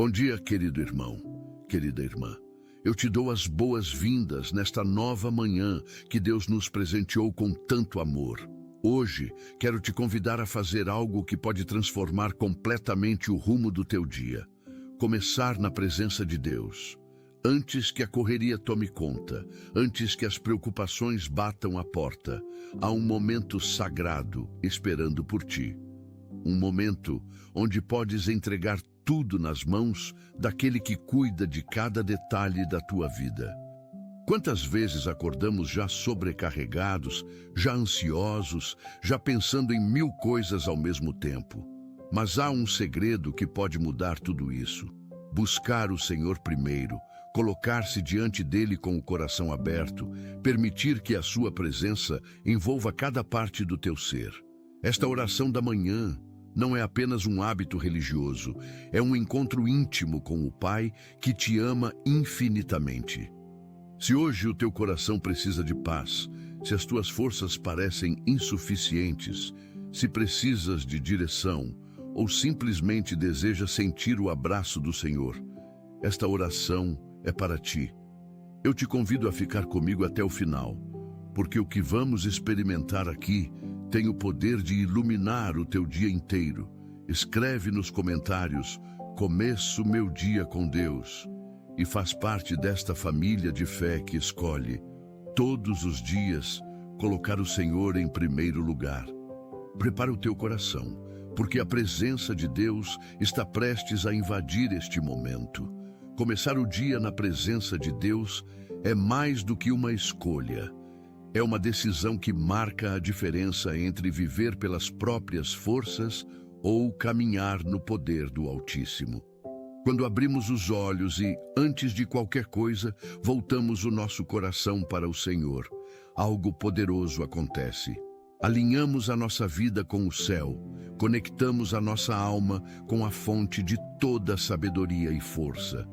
Bom dia, querido irmão, querida irmã. Eu te dou as boas-vindas nesta nova manhã que Deus nos presenteou com tanto amor. Hoje, quero te convidar a fazer algo que pode transformar completamente o rumo do teu dia. Começar na presença de Deus. Antes que a correria tome conta, antes que as preocupações batam a porta, há um momento sagrado esperando por ti. Um momento onde podes entregar tudo nas mãos daquele que cuida de cada detalhe da tua vida. Quantas vezes acordamos já sobrecarregados, já ansiosos, já pensando em 1000 coisas ao mesmo tempo? Mas há um segredo que pode mudar tudo isso. Buscar o Senhor primeiro, colocar-se diante dele com o coração aberto, permitir que a sua presença envolva cada parte do teu ser. Esta oração da manhã não é apenas um hábito religioso, é um encontro íntimo com o Pai que te ama infinitamente. Se hoje o teu coração precisa de paz, se as tuas forças parecem insuficientes, se precisas de direção ou simplesmente deseja sentir o abraço do Senhor, esta oração é para ti. Eu te convido a ficar comigo até o final, porque o que vamos experimentar aqui tem o poder de iluminar o teu dia inteiro. Escreve nos comentários: começo meu dia com Deus, e faz parte desta família de fé que escolhe, todos os dias, colocar o Senhor em primeiro lugar. Prepara o teu coração, porque a presença de Deus está prestes a invadir este momento. Começar o dia na presença de Deus é mais do que uma escolha. É uma decisão que marca a diferença entre viver pelas próprias forças ou caminhar no poder do Altíssimo. Quando abrimos os olhos e, antes de qualquer coisa, voltamos o nosso coração para o Senhor, algo poderoso acontece. Alinhamos a nossa vida com o céu, conectamos a nossa alma com a fonte de toda sabedoria e força.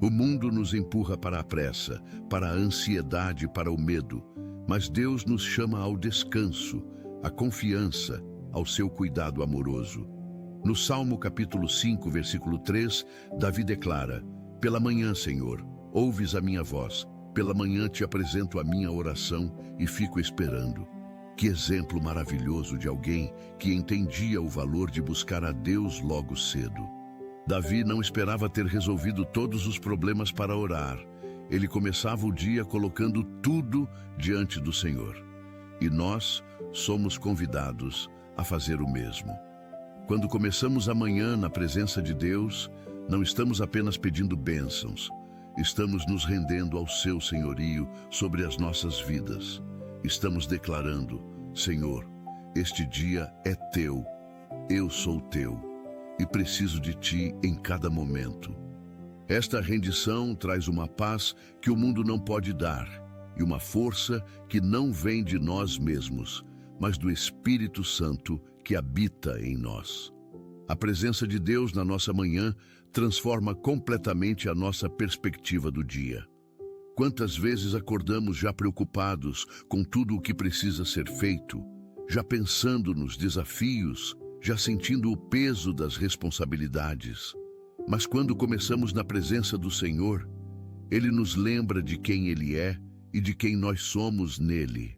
O mundo nos empurra para a pressa, para a ansiedade, para o medo, mas Deus nos chama ao descanso, à confiança, ao seu cuidado amoroso. No Salmo capítulo 5, versículo 3, Davi declara: pela manhã, Senhor, ouves a minha voz, pela manhã te apresento a minha oração e fico esperando. Que exemplo maravilhoso de alguém que entendia o valor de buscar a Deus logo cedo. Davi não esperava ter resolvido todos os problemas para orar. Ele começava o dia colocando tudo diante do Senhor. E nós somos convidados a fazer o mesmo. Quando começamos a manhã na presença de Deus, não estamos apenas pedindo bênçãos, estamos nos rendendo ao seu senhorio sobre as nossas vidas. Estamos declarando: Senhor, este dia é teu, eu sou teu e preciso de ti em cada momento. Esta rendição traz uma paz que o mundo não pode dar e uma força que não vem de nós mesmos, mas do Espírito Santo que habita em nós. A presença de Deus na nossa manhã transforma completamente a nossa perspectiva do dia. Quantas vezes acordamos já preocupados com tudo o que precisa ser feito, já pensando nos desafios, já sentindo o peso das responsabilidades. Mas quando começamos na presença do Senhor, Ele nos lembra de quem Ele é e de quem nós somos nele.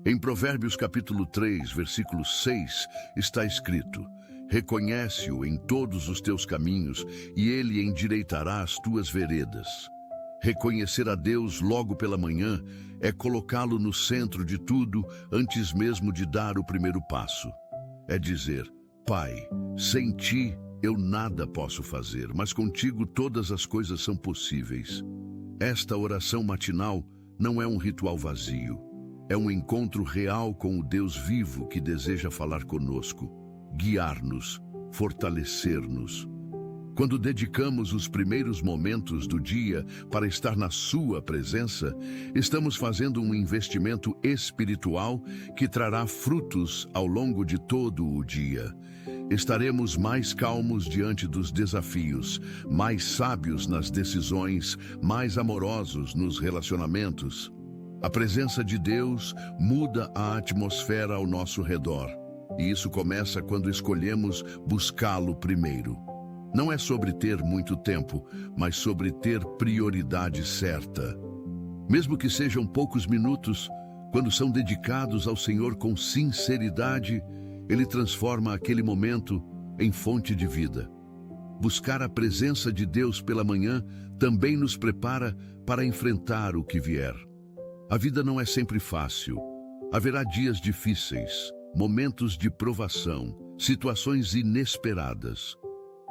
Em Provérbios capítulo 3, versículo 6, está escrito: reconhece-o em todos os teus caminhos e Ele endireitará as tuas veredas. Reconhecer a Deus logo pela manhã é colocá-lo no centro de tudo antes mesmo de dar o primeiro passo. É dizer: Pai, sem ti eu nada posso fazer, mas contigo todas as coisas são possíveis. Esta oração matinal não é um ritual vazio. É um encontro real com o Deus vivo que deseja falar conosco, guiar-nos, fortalecer-nos. Quando dedicamos os primeiros momentos do dia para estar na sua presença, estamos fazendo um investimento espiritual que trará frutos ao longo de todo o dia. Estaremos mais calmos diante dos desafios, mais sábios nas decisões, mais amorosos nos relacionamentos. A presença de Deus muda a atmosfera ao nosso redor, e isso começa quando escolhemos buscá-lo primeiro. Não é sobre ter muito tempo, mas sobre ter prioridade certa. Mesmo que sejam poucos minutos, quando são dedicados ao Senhor com sinceridade, Ele transforma aquele momento em fonte de vida. Buscar a presença de Deus pela manhã também nos prepara para enfrentar o que vier. A vida não é sempre fácil. Haverá dias difíceis, momentos de provação, situações inesperadas.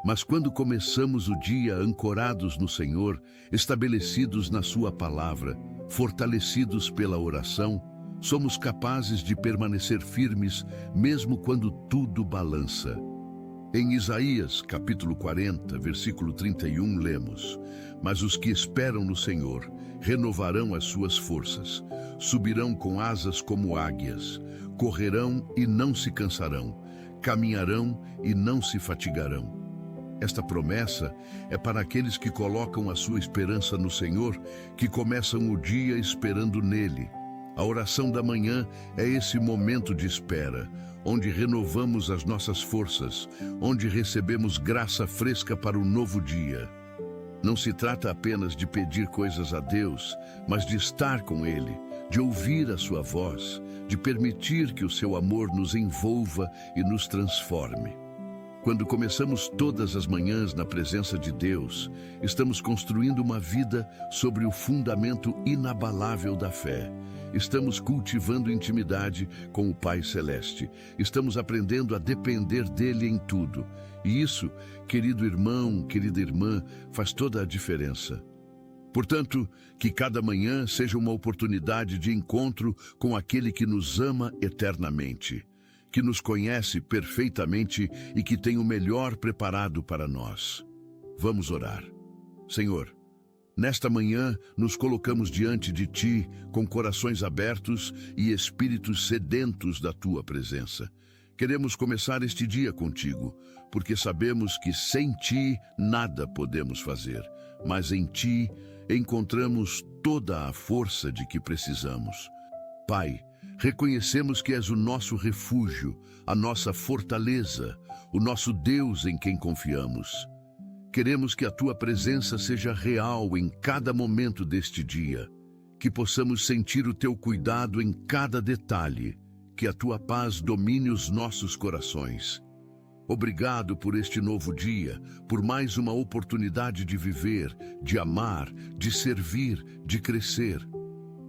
Mas quando começamos o dia ancorados no Senhor, estabelecidos na Sua palavra, fortalecidos pela oração, somos capazes de permanecer firmes mesmo quando tudo balança. Em Isaías, capítulo 40, versículo 31, lemos: Mas os que esperam no Senhor renovarão as suas forças, subirão com asas como águias, correrão e não se cansarão, caminharão e não se fatigarão. Esta promessa é para aqueles que colocam a sua esperança no Senhor, que começam o dia esperando nele. A oração da manhã é esse momento de espera, onde renovamos as nossas forças, onde recebemos graça fresca para o novo dia. Não se trata apenas de pedir coisas a Deus, mas de estar com Ele, de ouvir a sua voz, de permitir que o seu amor nos envolva e nos transforme. Quando começamos todas as manhãs na presença de Deus, estamos construindo uma vida sobre o fundamento inabalável da fé. Estamos cultivando intimidade com o Pai Celeste. Estamos aprendendo a depender dele em tudo. E isso, querido irmão, querida irmã, faz toda a diferença. Portanto, que cada manhã seja uma oportunidade de encontro com aquele que nos ama eternamente, que nos conhece perfeitamente e que tem o melhor preparado para nós. Vamos orar. Senhor, nesta manhã nos colocamos diante de Ti com corações abertos e espíritos sedentos da Tua presença. Queremos começar este dia contigo, porque sabemos que sem Ti nada podemos fazer, mas em Ti encontramos toda a força de que precisamos. Pai, reconhecemos que és o nosso refúgio, a nossa fortaleza, o nosso Deus em quem confiamos. Queremos que a Tua presença seja real em cada momento deste dia, que possamos sentir o Teu cuidado em cada detalhe, que a Tua paz domine os nossos corações. Obrigado por este novo dia, por mais uma oportunidade de viver, de amar, de servir, de crescer.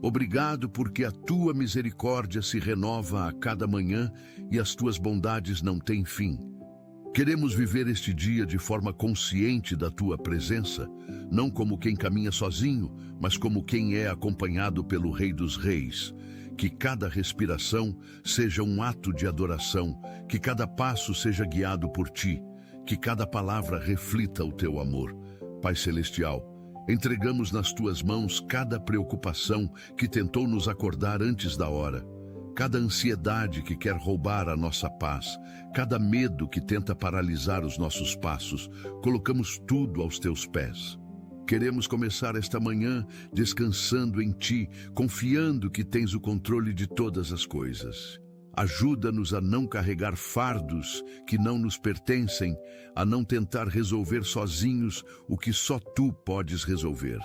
Obrigado porque a Tua misericórdia se renova a cada manhã e as Tuas bondades não têm fim. Queremos viver este dia de forma consciente da Tua presença, não como quem caminha sozinho, mas como quem é acompanhado pelo Rei dos Reis. Que cada respiração seja um ato de adoração, que cada passo seja guiado por Ti, que cada palavra reflita o Teu amor. Pai Celestial, entregamos nas Tuas mãos cada preocupação que tentou nos acordar antes da hora, cada ansiedade que quer roubar a nossa paz, cada medo que tenta paralisar os nossos passos. Colocamos tudo aos Teus pés. Queremos começar esta manhã descansando em Ti, confiando que tens o controle de todas as coisas. Ajuda-nos a não carregar fardos que não nos pertencem, a não tentar resolver sozinhos o que só Tu podes resolver.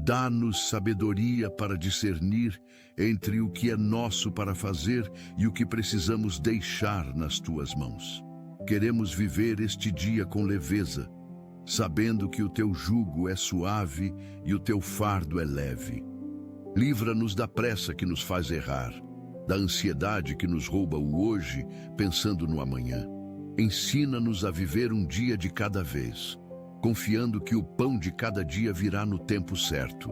Dá-nos sabedoria para discernir entre o que é nosso para fazer e o que precisamos deixar nas Tuas mãos. Queremos viver este dia com leveza, sabendo que o Teu jugo é suave e o Teu fardo é leve. Livra-nos da pressa que nos faz errar, da ansiedade que nos rouba o hoje, pensando no amanhã. Ensina-nos a viver um dia de cada vez, confiando que o pão de cada dia virá no tempo certo.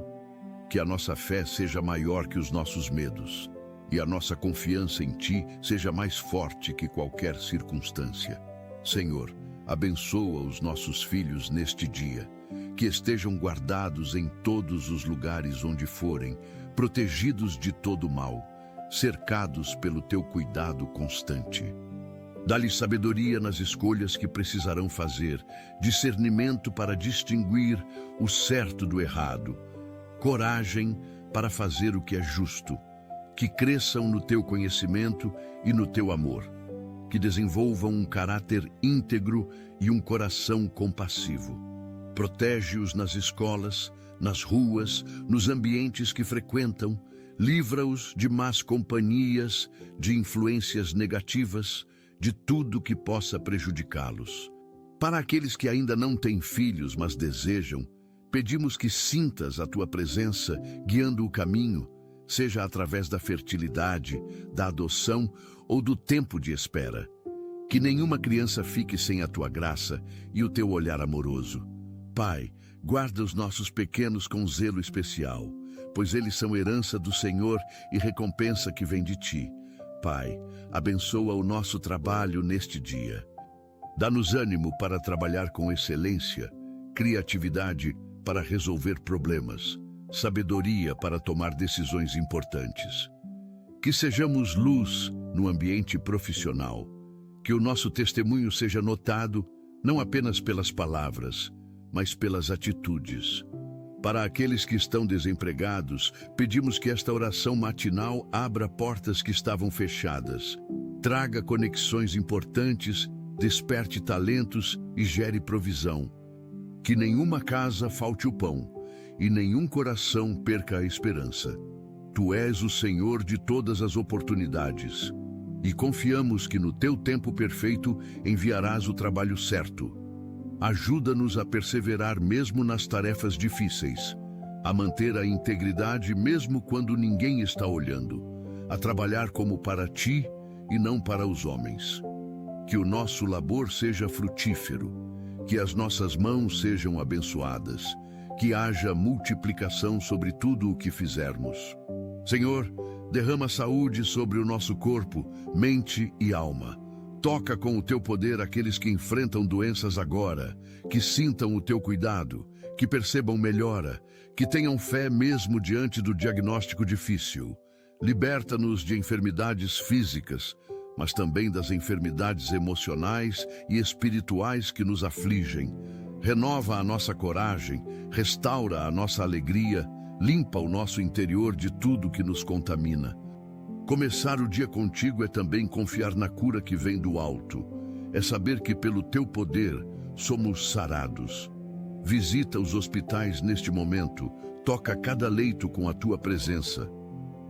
Que a nossa fé seja maior que os nossos medos, e a nossa confiança em Ti seja mais forte que qualquer circunstância. Senhor, abençoa os nossos filhos neste dia, que estejam guardados em todos os lugares onde forem, protegidos de todo mal, cercados pelo Teu cuidado constante. Dá-lhes sabedoria nas escolhas que precisarão fazer, discernimento para distinguir o certo do errado, coragem para fazer o que é justo, que cresçam no Teu conhecimento e no Teu amor. que desenvolvam um caráter íntegro e um coração compassivo. Protege-os nas escolas, nas ruas, nos ambientes que frequentam, livra-os de más companhias, de influências negativas, de tudo que possa prejudicá-los. Para aqueles que ainda não têm filhos, mas desejam, pedimos que sintas a tua presença guiando o caminho, seja através da fertilidade, da adoção ou do tempo de espera. Que nenhuma criança fique sem a tua graça e o teu olhar amoroso. Pai, guarda os nossos pequenos com zelo especial, pois eles são herança do Senhor e recompensa que vem de ti. Pai, abençoa o nosso trabalho neste dia. Dá-nos ânimo para trabalhar com excelência, criatividade para resolver problemas, sabedoria para tomar decisões importantes. Que sejamos luz no ambiente profissional, que o nosso testemunho seja notado não apenas pelas palavras, mas pelas atitudes. Para aqueles que estão desempregados, pedimos que esta oração matinal abra portas que estavam fechadas, traga conexões importantes, desperte talentos e gere provisão. Que nenhuma casa falte o pão e nenhum coração perca a esperança. Tu és o Senhor de todas as oportunidades e confiamos que no teu tempo perfeito enviarás o trabalho certo. Ajuda-nos a perseverar mesmo nas tarefas difíceis, a manter a integridade mesmo quando ninguém está olhando, a trabalhar como para ti e não para os homens. Que o nosso labor seja frutífero, que as nossas mãos sejam abençoadas, que haja multiplicação sobre tudo o que fizermos. Senhor, derrama saúde sobre o nosso corpo, mente e alma. Toca com o teu poder aqueles que enfrentam doenças agora, que sintam o teu cuidado, que percebam melhora, que tenham fé mesmo diante do diagnóstico difícil. Liberta-nos de enfermidades físicas, mas também das enfermidades emocionais e espirituais que nos afligem. Renova a nossa coragem, restaura a nossa alegria, limpa o nosso interior de tudo que nos contamina. Começar o dia contigo é também confiar na cura que vem do alto. É saber que pelo teu poder somos sarados. Visita os hospitais neste momento, toca cada leito com a tua presença.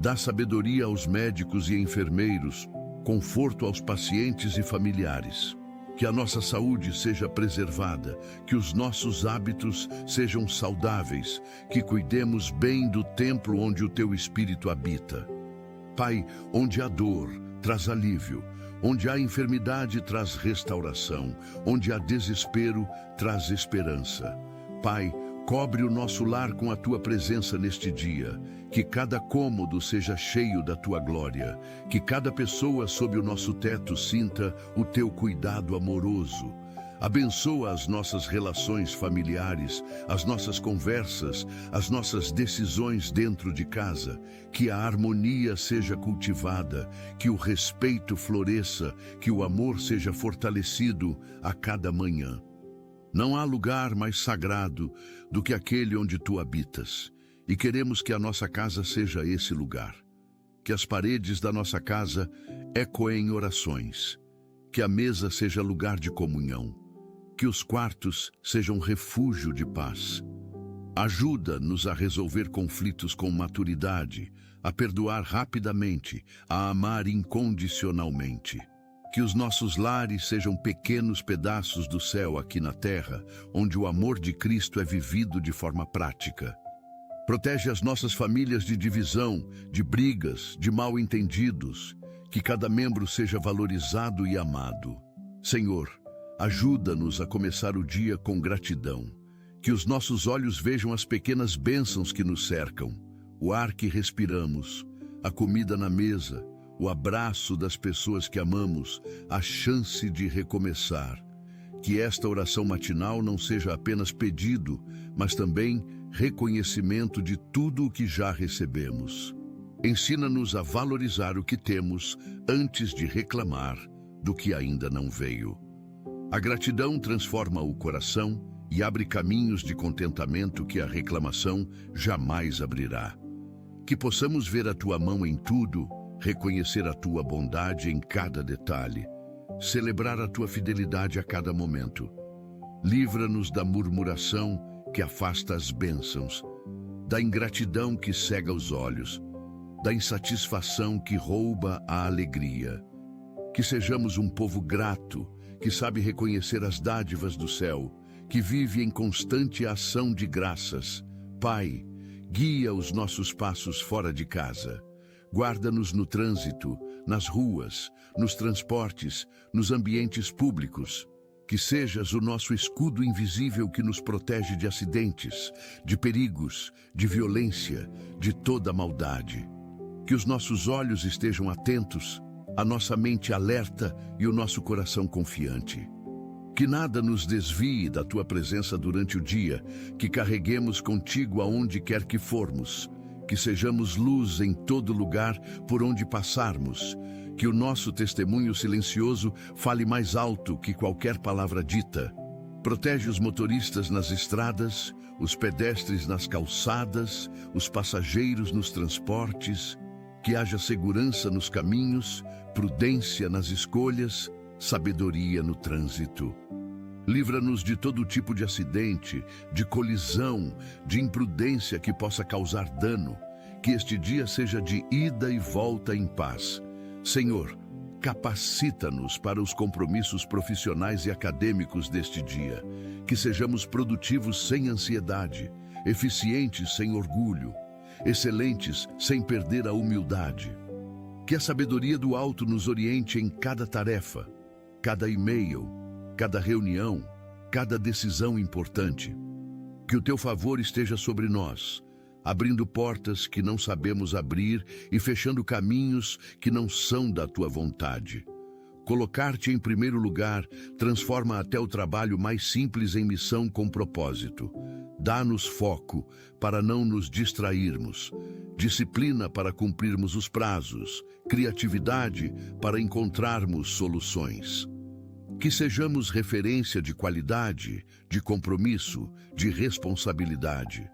Dá sabedoria aos médicos e enfermeiros, conforto aos pacientes e familiares. Que a nossa saúde seja preservada, que os nossos hábitos sejam saudáveis, que cuidemos bem do templo onde o teu Espírito habita. Pai, onde há dor, traz alívio. Onde há enfermidade, traz restauração. Onde há desespero, traz esperança. Pai, cobre o nosso lar com a tua presença neste dia. Que cada cômodo seja cheio da tua glória. Que cada pessoa sob o nosso teto sinta o teu cuidado amoroso. Abençoa as nossas relações familiares, as nossas conversas, as nossas decisões dentro de casa. Que a harmonia seja cultivada, que o respeito floresça, que o amor seja fortalecido a cada manhã. Não há lugar mais sagrado do que aquele onde tu habitas, e queremos que a nossa casa seja esse lugar. Que as paredes da nossa casa ecoem orações, que a mesa seja lugar de comunhão, que os quartos sejam refúgio de paz. Ajuda-nos a resolver conflitos com maturidade, a perdoar rapidamente, a amar incondicionalmente. Que os nossos lares sejam pequenos pedaços do céu aqui na terra, onde o amor de Cristo é vivido de forma prática. Protege as nossas famílias de divisão, de brigas, de mal-entendidos. Que cada membro seja valorizado e amado. Senhor, ajuda-nos a começar o dia com gratidão. Que os nossos olhos vejam as pequenas bênçãos que nos cercam, o ar que respiramos, a comida na mesa, o abraço das pessoas que amamos, a chance de recomeçar. Que esta oração matinal não seja apenas pedido, mas também reconhecimento de tudo o que já recebemos. Ensina-nos a valorizar o que temos antes de reclamar do que ainda não veio. A gratidão transforma o coração e abre caminhos de contentamento que a reclamação jamais abrirá. Que possamos ver a tua mão em tudo, reconhecer a tua bondade em cada detalhe. celebrar a tua fidelidade a cada momento. Livra-nos da murmuração que afasta as bênçãos, da ingratidão que cega os olhos, da insatisfação que rouba a alegria. Que sejamos um povo grato, que sabe reconhecer as dádivas do céu, que vive em constante ação de graças. Pai, guia os nossos passos fora de casa. Guarda-nos no trânsito, nas ruas, nos transportes, nos ambientes públicos. Que sejas o nosso escudo invisível que nos protege de acidentes, de perigos, de violência, de toda maldade. Que os nossos olhos estejam atentos, a nossa mente alerta e o nosso coração confiante. Que nada nos desvie da tua presença durante o dia, que carreguemos contigo aonde quer que formos, que sejamos luz em todo lugar por onde passarmos, que o nosso testemunho silencioso fale mais alto que qualquer palavra dita. Protege os motoristas nas estradas, os pedestres nas calçadas, os passageiros nos transportes, que haja segurança nos caminhos, prudência nas escolhas, sabedoria no trânsito. Livra-nos de todo tipo de acidente, de colisão, de imprudência que possa causar dano. Que este dia seja de ida e volta em paz. Senhor, capacita-nos para os compromissos profissionais e acadêmicos deste dia. Que sejamos produtivos sem ansiedade, eficientes sem orgulho, excelentes sem perder a humildade. Que a sabedoria do alto nos oriente em cada tarefa, cada e-mail, cada reunião, cada decisão importante. Que o teu favor esteja sobre nós, abrindo portas que não sabemos abrir e fechando caminhos que não são da tua vontade. Colocar-te em primeiro lugar transforma até o trabalho mais simples em missão com propósito. Dá-nos foco para não nos distrairmos, disciplina para cumprirmos os prazos, criatividade para encontrarmos soluções. Que sejamos referência de qualidade, de compromisso, de responsabilidade.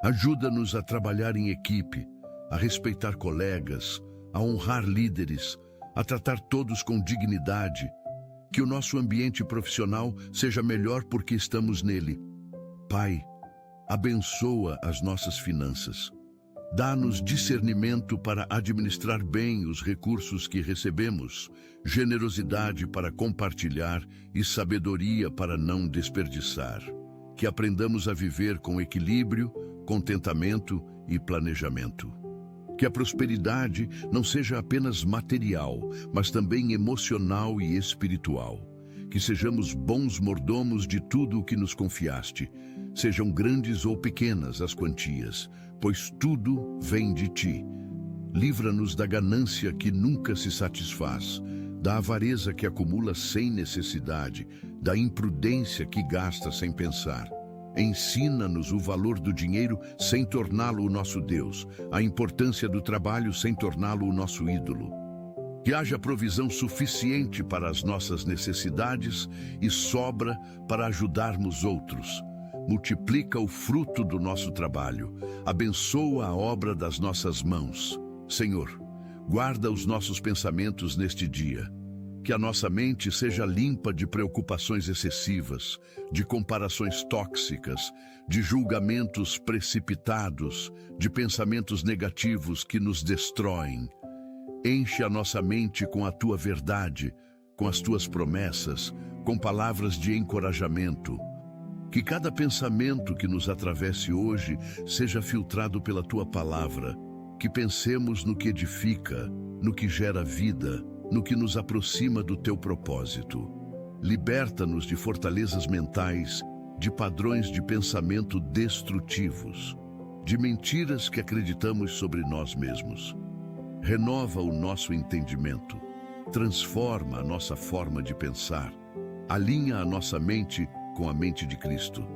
Ajuda-nos a trabalhar em equipe, a respeitar colegas, a honrar líderes, a tratar todos com dignidade. Que o nosso ambiente profissional seja melhor porque estamos nele. Pai, abençoa as nossas finanças. Dá-nos discernimento para administrar bem os recursos que recebemos, generosidade para compartilhar e sabedoria para não desperdiçar. Que aprendamos a viver com equilíbrio, contentamento e planejamento. Que a prosperidade não seja apenas material, mas também emocional e espiritual. Que sejamos bons mordomos de tudo o que nos confiaste, sejam grandes ou pequenas as quantias, pois tudo vem de ti. Livra-nos da ganância que nunca se satisfaz, da avareza que acumula sem necessidade, da imprudência que gasta sem pensar. Ensina-nos o valor do dinheiro sem torná-lo o nosso Deus, a importância do trabalho sem torná-lo o nosso ídolo. Que haja provisão suficiente para as nossas necessidades e sobra para ajudarmos outros. Multiplica o fruto do nosso trabalho, abençoa a obra das nossas mãos. Senhor, guarda os nossos pensamentos neste dia. Que a nossa mente seja limpa de preocupações excessivas, de comparações tóxicas, de julgamentos precipitados, de pensamentos negativos que nos destroem. Enche a nossa mente com a tua verdade, com as tuas promessas, com palavras de encorajamento. Que cada pensamento que nos atravesse hoje seja filtrado pela tua palavra. Que pensemos no que edifica, no que gera vida, no que nos aproxima do teu propósito. Liberta-nos de fortalezas mentais, de padrões de pensamento destrutivos, de mentiras que acreditamos sobre nós mesmos. Renova o nosso entendimento, transforma a nossa forma de pensar, alinha a nossa mente com a mente de Cristo.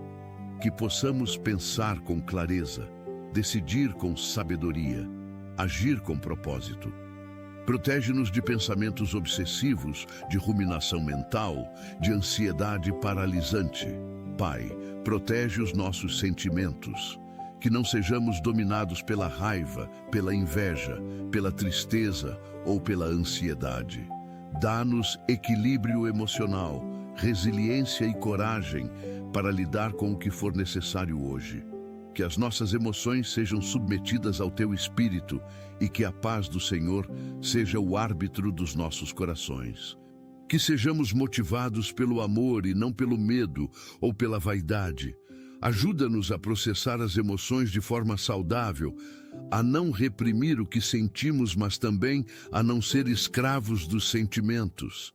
Que possamos pensar com clareza, decidir com sabedoria, agir com propósito. Protege-nos de pensamentos obsessivos, de ruminação mental, de ansiedade paralisante. Pai, protege os nossos sentimentos. Que não sejamos dominados pela raiva, pela inveja, pela tristeza ou pela ansiedade. Dá-nos equilíbrio emocional, resiliência e coragem para lidar com o que for necessário hoje. Que as nossas emoções sejam submetidas ao Teu Espírito e que a paz do Senhor seja o árbitro dos nossos corações. Que sejamos motivados pelo amor e não pelo medo ou pela vaidade. Ajuda-nos a processar as emoções de forma saudável, a não reprimir o que sentimos, mas também a não ser escravos dos sentimentos.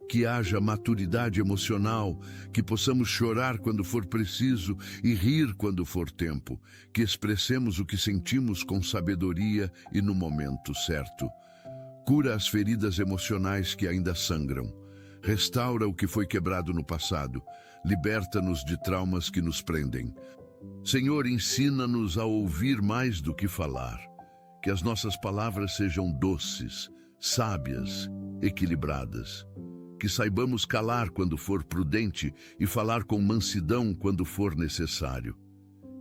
Que haja maturidade emocional, que possamos chorar quando for preciso e rir quando for tempo, que expressemos o que sentimos com sabedoria e no momento certo. Cura as feridas emocionais que ainda sangram. Restaura o que foi quebrado no passado. Liberta-nos de traumas que nos prendem. Senhor, ensina-nos a ouvir mais do que falar. Que as nossas palavras sejam doces, sábias, equilibradas. Que saibamos calar quando for prudente e falar com mansidão quando for necessário.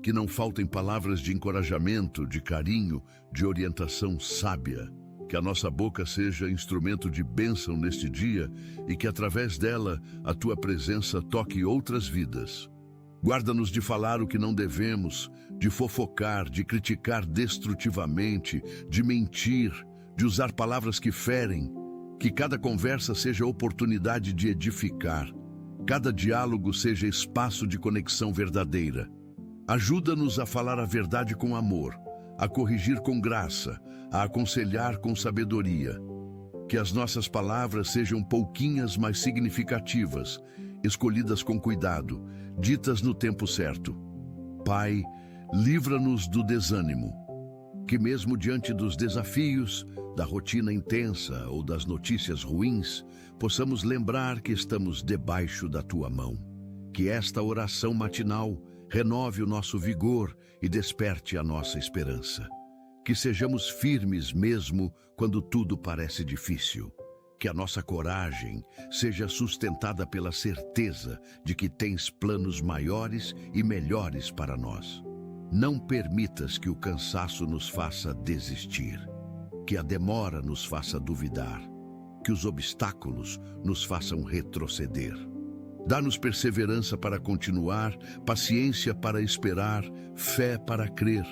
Que não faltem palavras de encorajamento, de carinho, de orientação sábia. Que a nossa boca seja instrumento de bênção neste dia e que através dela a Tua presença toque outras vidas. Guarda-nos de falar o que não devemos, de fofocar, de criticar destrutivamente, de mentir, de usar palavras que ferem. Que cada conversa seja oportunidade de edificar, cada diálogo seja espaço de conexão verdadeira. Ajuda-nos a falar a verdade com amor, a corrigir com graça, a aconselhar com sabedoria. Que as nossas palavras sejam pouquinhas, mas significativas, escolhidas com cuidado, ditas no tempo certo. Pai, livra-nos do desânimo. Que mesmo diante dos desafios, da rotina intensa ou das notícias ruins, possamos lembrar que estamos debaixo da Tua mão. Que esta oração matinal renove o nosso vigor e desperte a nossa esperança. Que sejamos firmes mesmo quando tudo parece difícil. Que a nossa coragem seja sustentada pela certeza de que Tens planos maiores e melhores para nós. Não permitas que o cansaço nos faça desistir, que a demora nos faça duvidar, que os obstáculos nos façam retroceder. Dá-nos perseverança para continuar, paciência para esperar, fé para crer.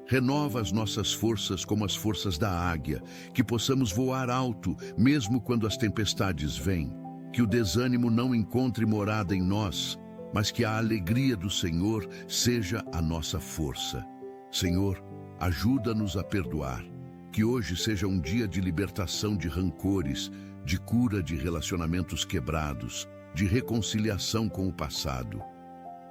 Renova as nossas forças como as forças da águia, que possamos voar alto, mesmo quando as tempestades vêm. Que o desânimo não encontre morada em nós, mas que a alegria do Senhor seja a nossa força. Senhor, ajuda-nos a perdoar. Que hoje seja um dia de libertação de rancores, de cura de relacionamentos quebrados, de reconciliação com o passado.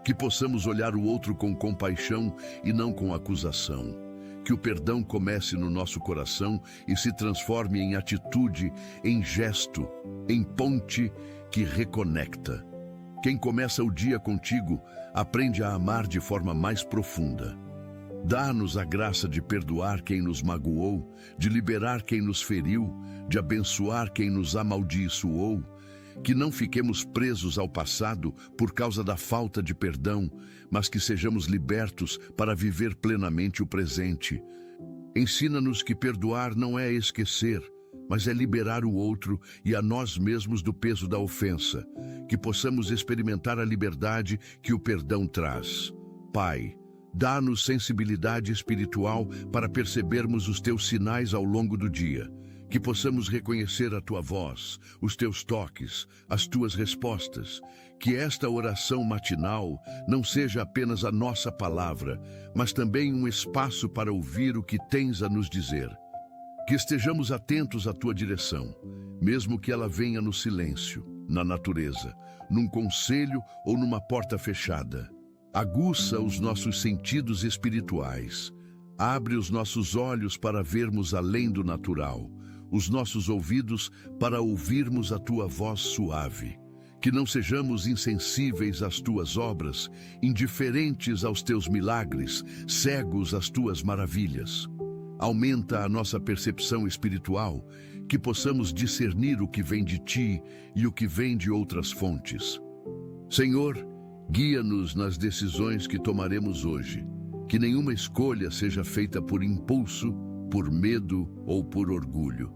Que possamos olhar o outro com compaixão e não com acusação. Que o perdão comece no nosso coração e se transforme em atitude, em gesto, em ponte que reconecta. Quem começa o dia contigo aprende a amar de forma mais profunda. Dá-nos a graça de perdoar quem nos magoou, de liberar quem nos feriu, de abençoar quem nos amaldiçoou. Que não fiquemos presos ao passado por causa da falta de perdão, mas que sejamos libertos para viver plenamente o presente. Ensina-nos que perdoar não é esquecer, mas é liberar o outro e a nós mesmos do peso da ofensa. Que possamos experimentar a liberdade que o perdão traz. Pai, dá-nos sensibilidade espiritual para percebermos os Teus sinais ao longo do dia. Que possamos reconhecer a Tua voz, os Teus toques, as Tuas respostas. Que esta oração matinal não seja apenas a nossa palavra, mas também um espaço para ouvir o que Tens a nos dizer. Que estejamos atentos à Tua direção, mesmo que ela venha no silêncio, na natureza, num conselho ou numa porta fechada. Aguça os nossos sentidos espirituais. Abre os nossos olhos para vermos além do natural, os nossos ouvidos para ouvirmos a Tua voz suave. Que não sejamos insensíveis às Tuas obras, indiferentes aos Teus milagres, cegos às Tuas maravilhas. Aumenta a nossa percepção espiritual, que possamos discernir o que vem de Ti e o que vem de outras fontes. Senhor, guia-nos nas decisões que tomaremos hoje. Que nenhuma escolha seja feita por impulso, por medo ou por orgulho.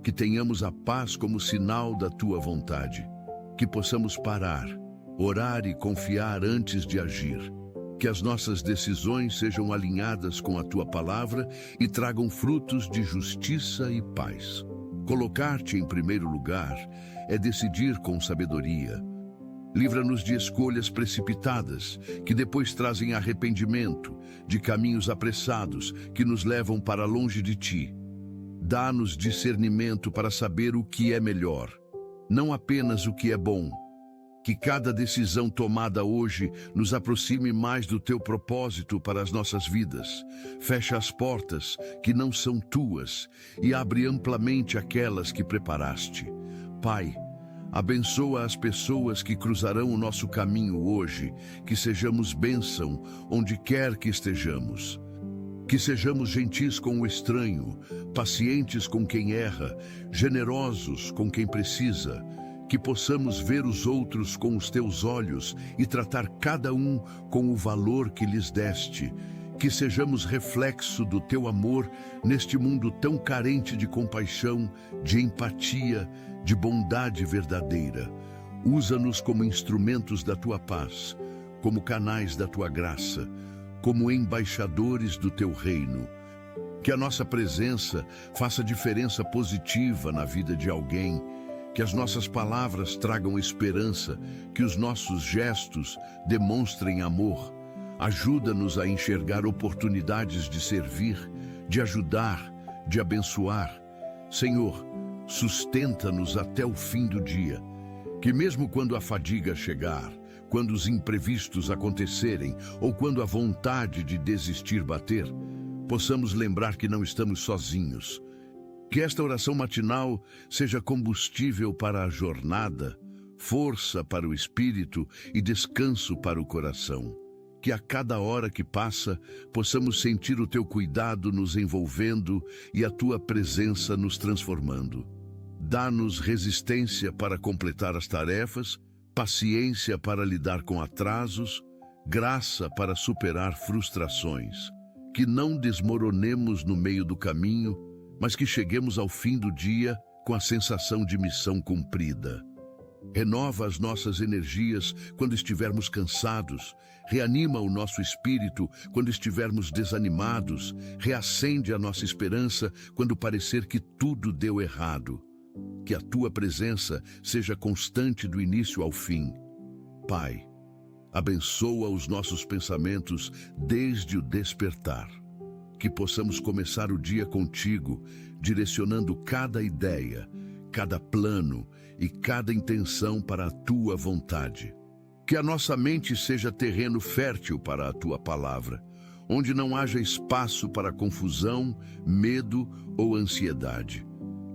que tenhamos a paz como sinal da tua vontade, que possamos parar, orar e confiar antes de agir, que as nossas decisões sejam alinhadas com a tua palavra e tragam frutos de justiça e paz. Colocar-te em primeiro lugar é decidir com sabedoria. Livra-nos de escolhas precipitadas, que depois trazem arrependimento, de caminhos apressados, que nos levam para longe de ti. Dá-nos discernimento para saber o que é melhor, não apenas o que é bom. Que cada decisão tomada hoje nos aproxime mais do teu propósito para as nossas vidas. Fecha as portas que não são tuas e abre amplamente aquelas que preparaste. Pai, abençoa as pessoas que cruzarão o nosso caminho hoje, que sejamos bênção onde quer que estejamos. Que sejamos gentis com o estranho, pacientes com quem erra, generosos com quem precisa. Que possamos ver os outros com os teus olhos e tratar cada um com o valor que lhes deste. Que sejamos reflexo do teu amor neste mundo tão carente de compaixão, de empatia, de bondade verdadeira. Usa-nos como instrumentos da tua paz, como canais da tua graça, como embaixadores do teu reino. Que a nossa presença faça diferença positiva na vida de alguém. Que as nossas palavras tragam esperança, que os nossos gestos demonstrem amor. Ajuda-nos a enxergar oportunidades de servir, de ajudar, de abençoar. Senhor, sustenta-nos até o fim do dia. Que mesmo quando a fadiga chegar, quando os imprevistos acontecerem ou quando a vontade de desistir bater, possamos lembrar que não estamos sozinhos. Que esta oração matinal seja combustível para a jornada, força para o espírito e descanso para o coração. Que a cada hora que passa, possamos sentir o teu cuidado nos envolvendo e a tua presença nos transformando. Dá-nos resistência para completar as tarefas, paciência para lidar com atrasos, graça para superar frustrações. Que não desmoronemos no meio do caminho, mas que cheguemos ao fim do dia com a sensação de missão cumprida. Renova as nossas energias quando estivermos cansados, reanima o nosso espírito quando estivermos desanimados, reacende a nossa esperança quando parecer que tudo deu errado. Que a tua presença seja constante do início ao fim. Pai, abençoa os nossos pensamentos desde o despertar. Que possamos começar o dia contigo, direcionando cada ideia, cada plano e cada intenção para a tua vontade. Que a nossa mente seja terreno fértil para a tua palavra, onde não haja espaço para confusão, medo ou ansiedade.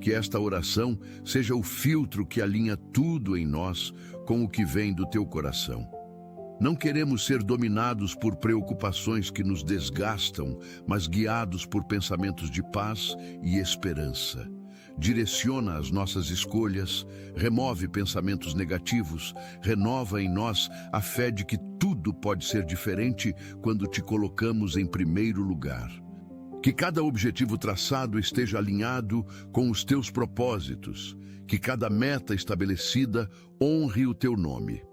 Que esta oração seja o filtro que alinha tudo em nós com o que vem do teu coração. Não queremos ser dominados por preocupações que nos desgastam, mas guiados por pensamentos de paz e esperança. Direciona as nossas escolhas, remove pensamentos negativos, renova em nós a fé de que tudo pode ser diferente quando te colocamos em primeiro lugar. Que cada objetivo traçado esteja alinhado com os teus propósitos, que cada meta estabelecida honre o teu nome.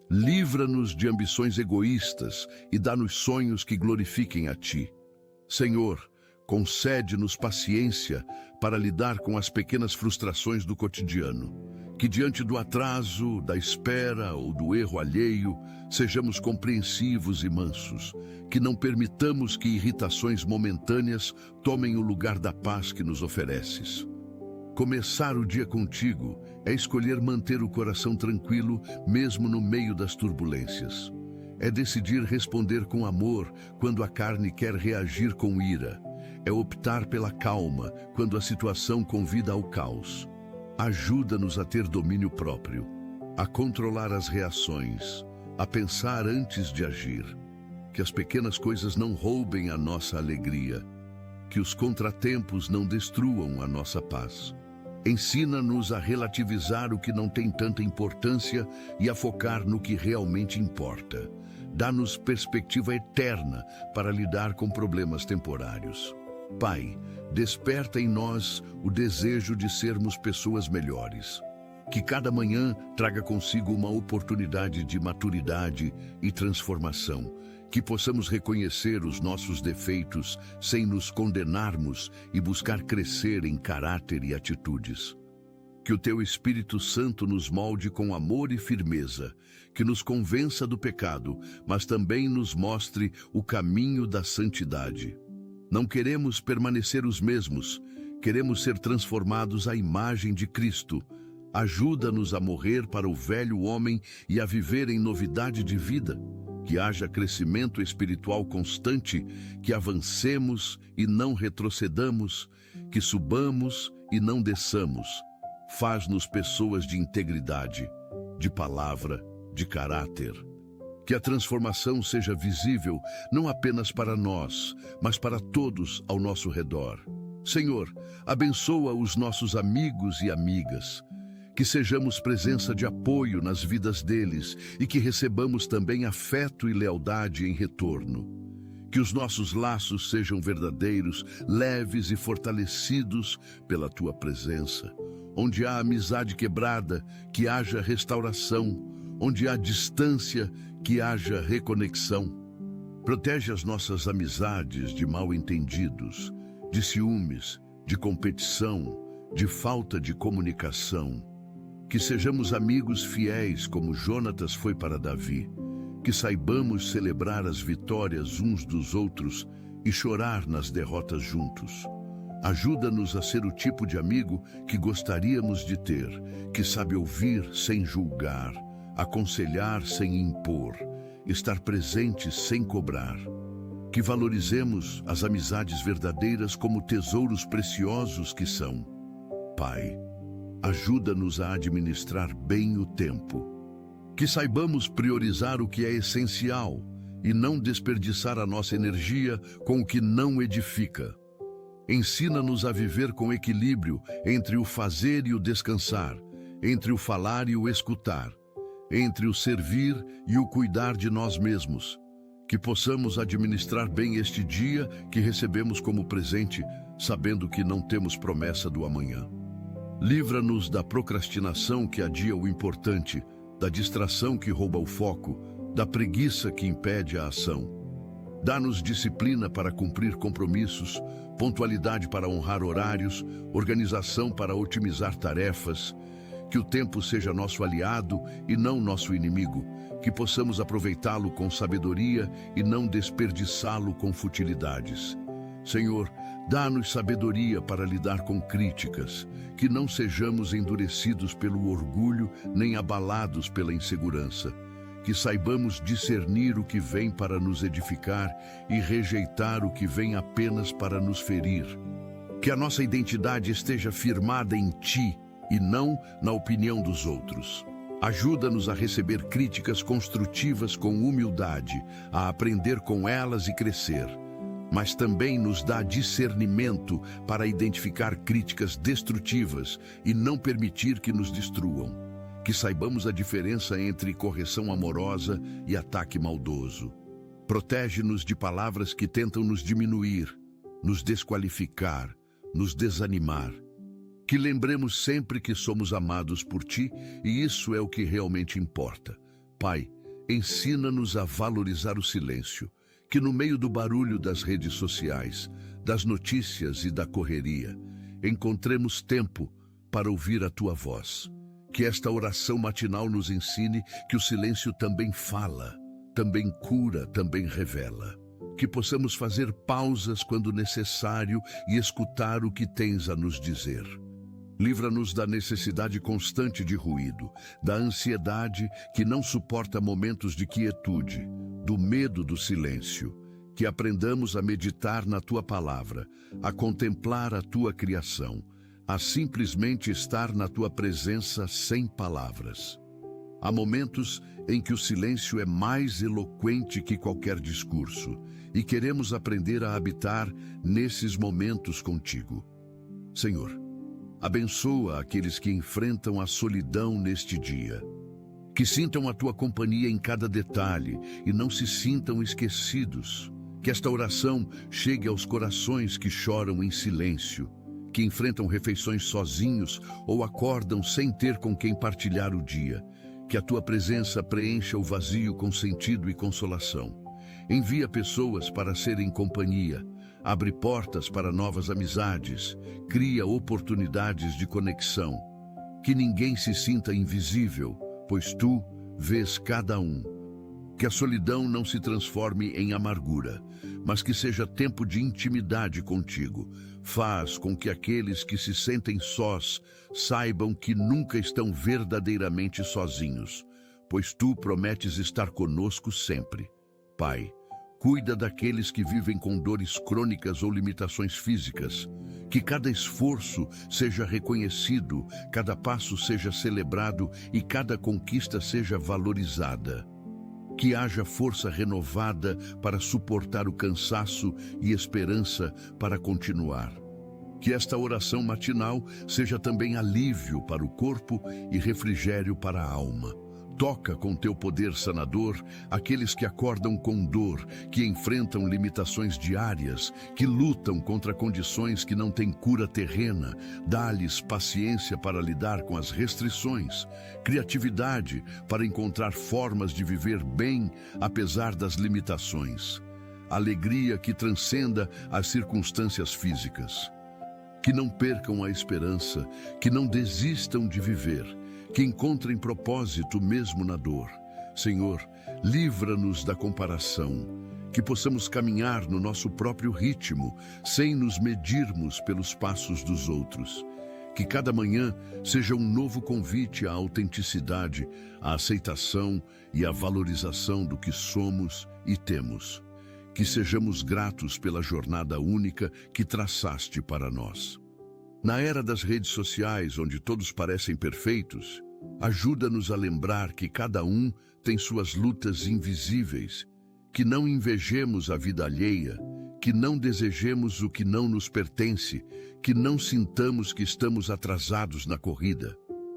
Livra-nos de ambições egoístas e dá-nos sonhos que glorifiquem a ti. Senhor, concede-nos paciência para lidar com as pequenas frustrações do cotidiano. Que diante do atraso, da espera ou do erro alheio, sejamos compreensivos e mansos. Que não permitamos que irritações momentâneas tomem o lugar da paz que nos ofereces. Começar o dia contigo é escolher manter o coração tranquilo mesmo no meio das turbulências. É decidir responder com amor quando a carne quer reagir com ira. É optar pela calma quando a situação convida ao caos. Ajuda-nos a ter domínio próprio, a controlar as reações, a pensar antes de agir. Que as pequenas coisas não roubem a nossa alegria. Que os contratempos não destruam a nossa paz. Ensina-nos a relativizar o que não tem tanta importância e a focar no que realmente importa. Dá-nos perspectiva eterna para lidar com problemas temporários. Pai, desperta em nós o desejo de sermos pessoas melhores. Que cada manhã traga consigo uma oportunidade de maturidade e transformação. Que possamos reconhecer os nossos defeitos sem nos condenarmos e buscar crescer em caráter e atitudes. Que o Teu Espírito Santo nos molde com amor e firmeza, que nos convença do pecado, mas também nos mostre o caminho da santidade. Não queremos permanecer os mesmos, queremos ser transformados à imagem de Cristo. Ajuda-nos a morrer para o velho homem e a viver em novidade de vida. Que haja crescimento espiritual constante, que avancemos e não retrocedamos, que subamos e não desçamos. Faz-nos pessoas de integridade, de palavra, de caráter. Que a transformação seja visível não apenas para nós, mas para todos ao nosso redor. Senhor, abençoa os nossos amigos e amigas. Que sejamos presença de apoio nas vidas deles e que recebamos também afeto e lealdade em retorno. Que os nossos laços sejam verdadeiros, leves e fortalecidos pela Tua presença. Onde há amizade quebrada, que haja restauração. Onde há distância, que haja reconexão. Protege as nossas amizades de mal-entendidos, de ciúmes, de competição, de falta de comunicação. Que sejamos amigos fiéis como Jonatas foi para Davi. Que saibamos celebrar as vitórias uns dos outros e chorar nas derrotas juntos. Ajuda-nos a ser o tipo de amigo que gostaríamos de ter, que sabe ouvir sem julgar, aconselhar sem impor, estar presente sem cobrar. Que valorizemos as amizades verdadeiras como tesouros preciosos que são. Pai, ajuda-nos a administrar bem o tempo. Que saibamos priorizar o que é essencial e não desperdiçar a nossa energia com o que não edifica. Ensina-nos a viver com equilíbrio entre o fazer e o descansar, entre o falar e o escutar, entre o servir e o cuidar de nós mesmos. Que possamos administrar bem este dia que recebemos como presente, sabendo que não temos promessa do amanhã. Livra-nos da procrastinação que adia o importante, da distração que rouba o foco, da preguiça que impede a ação. Dá-nos disciplina para cumprir compromissos, pontualidade para honrar horários, organização para otimizar tarefas. Que o tempo seja nosso aliado e não nosso inimigo. Que possamos aproveitá-lo com sabedoria e não desperdiçá-lo com futilidades. Senhor, dá-nos sabedoria para lidar com críticas, que não sejamos endurecidos pelo orgulho nem abalados pela insegurança. Que saibamos discernir o que vem para nos edificar e rejeitar o que vem apenas para nos ferir. Que a nossa identidade esteja firmada em Ti e não na opinião dos outros. Ajuda-nos a receber críticas construtivas com humildade, a aprender com elas e crescer. Mas também nos dá discernimento para identificar críticas destrutivas e não permitir que nos destruam. Que saibamos a diferença entre correção amorosa e ataque maldoso. Protege-nos de palavras que tentam nos diminuir, nos desqualificar, nos desanimar. Que lembremos sempre que somos amados por Ti e isso é o que realmente importa. Pai, ensina-nos a valorizar o silêncio. Que no meio do barulho das redes sociais, das notícias e da correria, encontremos tempo para ouvir a Tua voz. Que esta oração matinal nos ensine que o silêncio também fala, também cura, também revela. Que possamos fazer pausas quando necessário e escutar o que tens a nos dizer. Livra-nos da necessidade constante de ruído, da ansiedade que não suporta momentos de quietude, do medo do silêncio. Que aprendamos a meditar na Tua palavra, a contemplar a Tua criação, a simplesmente estar na Tua presença sem palavras. Há momentos em que o silêncio é mais eloquente que qualquer discurso, e queremos aprender a habitar nesses momentos contigo. Senhor, abençoa aqueles que enfrentam a solidão neste dia. Que sintam a Tua companhia em cada detalhe e não se sintam esquecidos. Que esta oração chegue aos corações que choram em silêncio, que enfrentam refeições sozinhos ou acordam sem ter com quem partilhar o dia. Que a tua presença preencha o vazio com sentido e consolação. Envia pessoas para serem companhia, abre portas para novas amizades, cria oportunidades de conexão. Que ninguém se sinta invisível, pois tu vês cada um. Que a solidão não se transforme em amargura, mas que seja tempo de intimidade contigo. Faz com que aqueles que se sentem sós saibam que nunca estão verdadeiramente sozinhos, pois tu prometes estar conosco sempre. Pai, cuida daqueles que vivem com dores crônicas ou limitações físicas. Que cada esforço seja reconhecido, cada passo seja celebrado e cada conquista seja valorizada. Que haja força renovada para suportar o cansaço e esperança para continuar. Que esta oração matinal seja também alívio para o corpo e refrigério para a alma. Toca com teu poder sanador aqueles que acordam com dor, que enfrentam limitações diárias, que lutam contra condições que não têm cura terrena. Dá-lhes paciência para lidar com as restrições, criatividade para encontrar formas de viver bem apesar das limitações. Alegria que transcenda as circunstâncias físicas. Que não percam a esperança, que não desistam de viver, que encontrem propósito mesmo na dor. Senhor, livra-nos da comparação, que possamos caminhar no nosso próprio ritmo, sem nos medirmos pelos passos dos outros. Que cada manhã seja um novo convite à autenticidade, à aceitação e à valorização do que somos e temos. Que sejamos gratos pela jornada única que traçaste para nós. Na era das redes sociais, onde todos parecem perfeitos, ajuda-nos a lembrar que cada um tem suas lutas invisíveis, que não invejemos a vida alheia, que não desejemos o que não nos pertence, que não sintamos que estamos atrasados na corrida.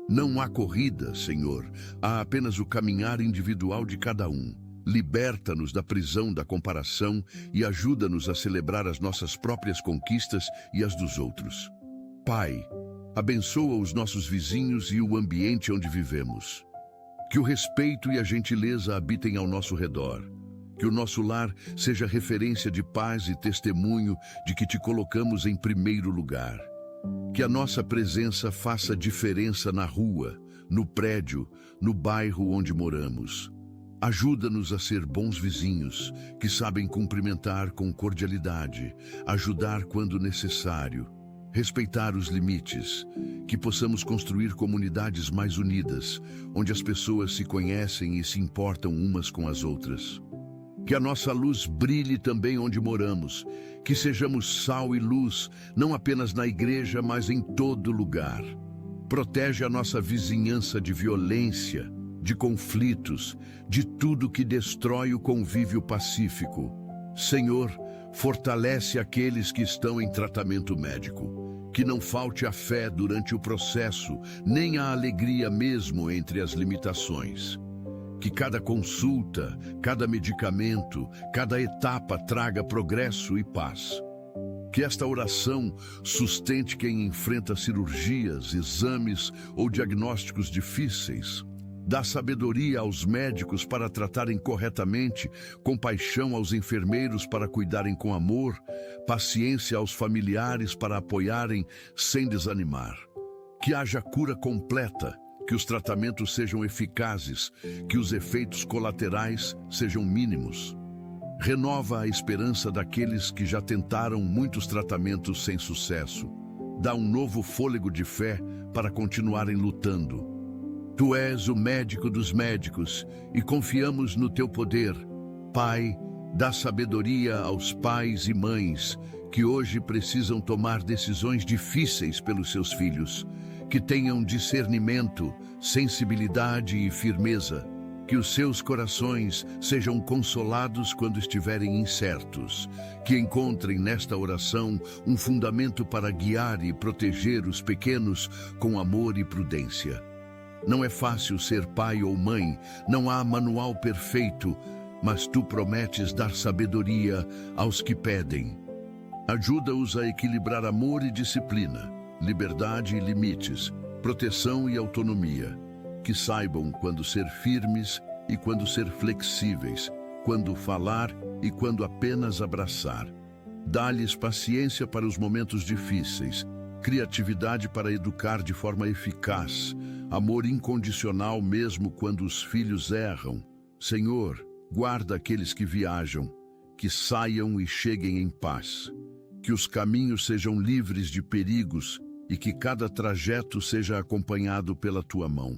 Não há corrida, Senhor, há apenas o caminhar individual de cada um. Liberta-nos da prisão da comparação e ajuda-nos a celebrar as nossas próprias conquistas e as dos outros. Pai, abençoa os nossos vizinhos e o ambiente onde vivemos. Que o respeito e a gentileza habitem ao nosso redor. Que o nosso lar seja referência de paz e testemunho de que te colocamos em primeiro lugar. Que a nossa presença faça diferença na rua, no prédio, no bairro onde moramos. Ajuda-nos a ser bons vizinhos, que sabem cumprimentar com cordialidade, ajudar quando necessário, respeitar os limites, que possamos construir comunidades mais unidas, onde as pessoas se conhecem e se importam umas com as outras. Que a nossa luz brilhe também onde moramos, que sejamos sal e luz, não apenas na igreja, mas em todo lugar. Protege a nossa vizinhança de violência, de conflitos, de tudo que destrói o convívio pacífico. Senhor, fortalece aqueles que estão em tratamento médico. Que não falte a fé durante o processo, nem a alegria mesmo entre as limitações. Que cada consulta, cada medicamento, cada etapa traga progresso e paz. Que esta oração sustente quem enfrenta cirurgias, exames ou diagnósticos difíceis. Dá sabedoria aos médicos para tratarem corretamente, compaixão aos enfermeiros para cuidarem com amor, paciência aos familiares para apoiarem sem desanimar. Que haja cura completa, que os tratamentos sejam eficazes, que os efeitos colaterais sejam mínimos. Renova a esperança daqueles que já tentaram muitos tratamentos sem sucesso. Dá um novo fôlego de fé para continuarem lutando. Tu és o médico dos médicos e confiamos no teu poder. Pai, dá sabedoria aos pais e mães que hoje precisam tomar decisões difíceis pelos seus filhos, que tenham discernimento, sensibilidade e firmeza, que os seus corações sejam consolados quando estiverem incertos, que encontrem nesta oração um fundamento para guiar e proteger os pequenos com amor e prudência. Não é fácil ser pai ou mãe, não há manual perfeito, mas tu prometes dar sabedoria aos que pedem. Ajuda-os a equilibrar amor e disciplina, liberdade e limites, proteção e autonomia. Que saibam quando ser firmes e quando ser flexíveis, quando falar e quando apenas abraçar. Dá-lhes paciência para os momentos difíceis, criatividade para educar de forma eficaz, amor incondicional mesmo quando os filhos erram. Senhor, guarda aqueles que viajam, que saiam e cheguem em paz. Que os caminhos sejam livres de perigos e que cada trajeto seja acompanhado pela tua mão.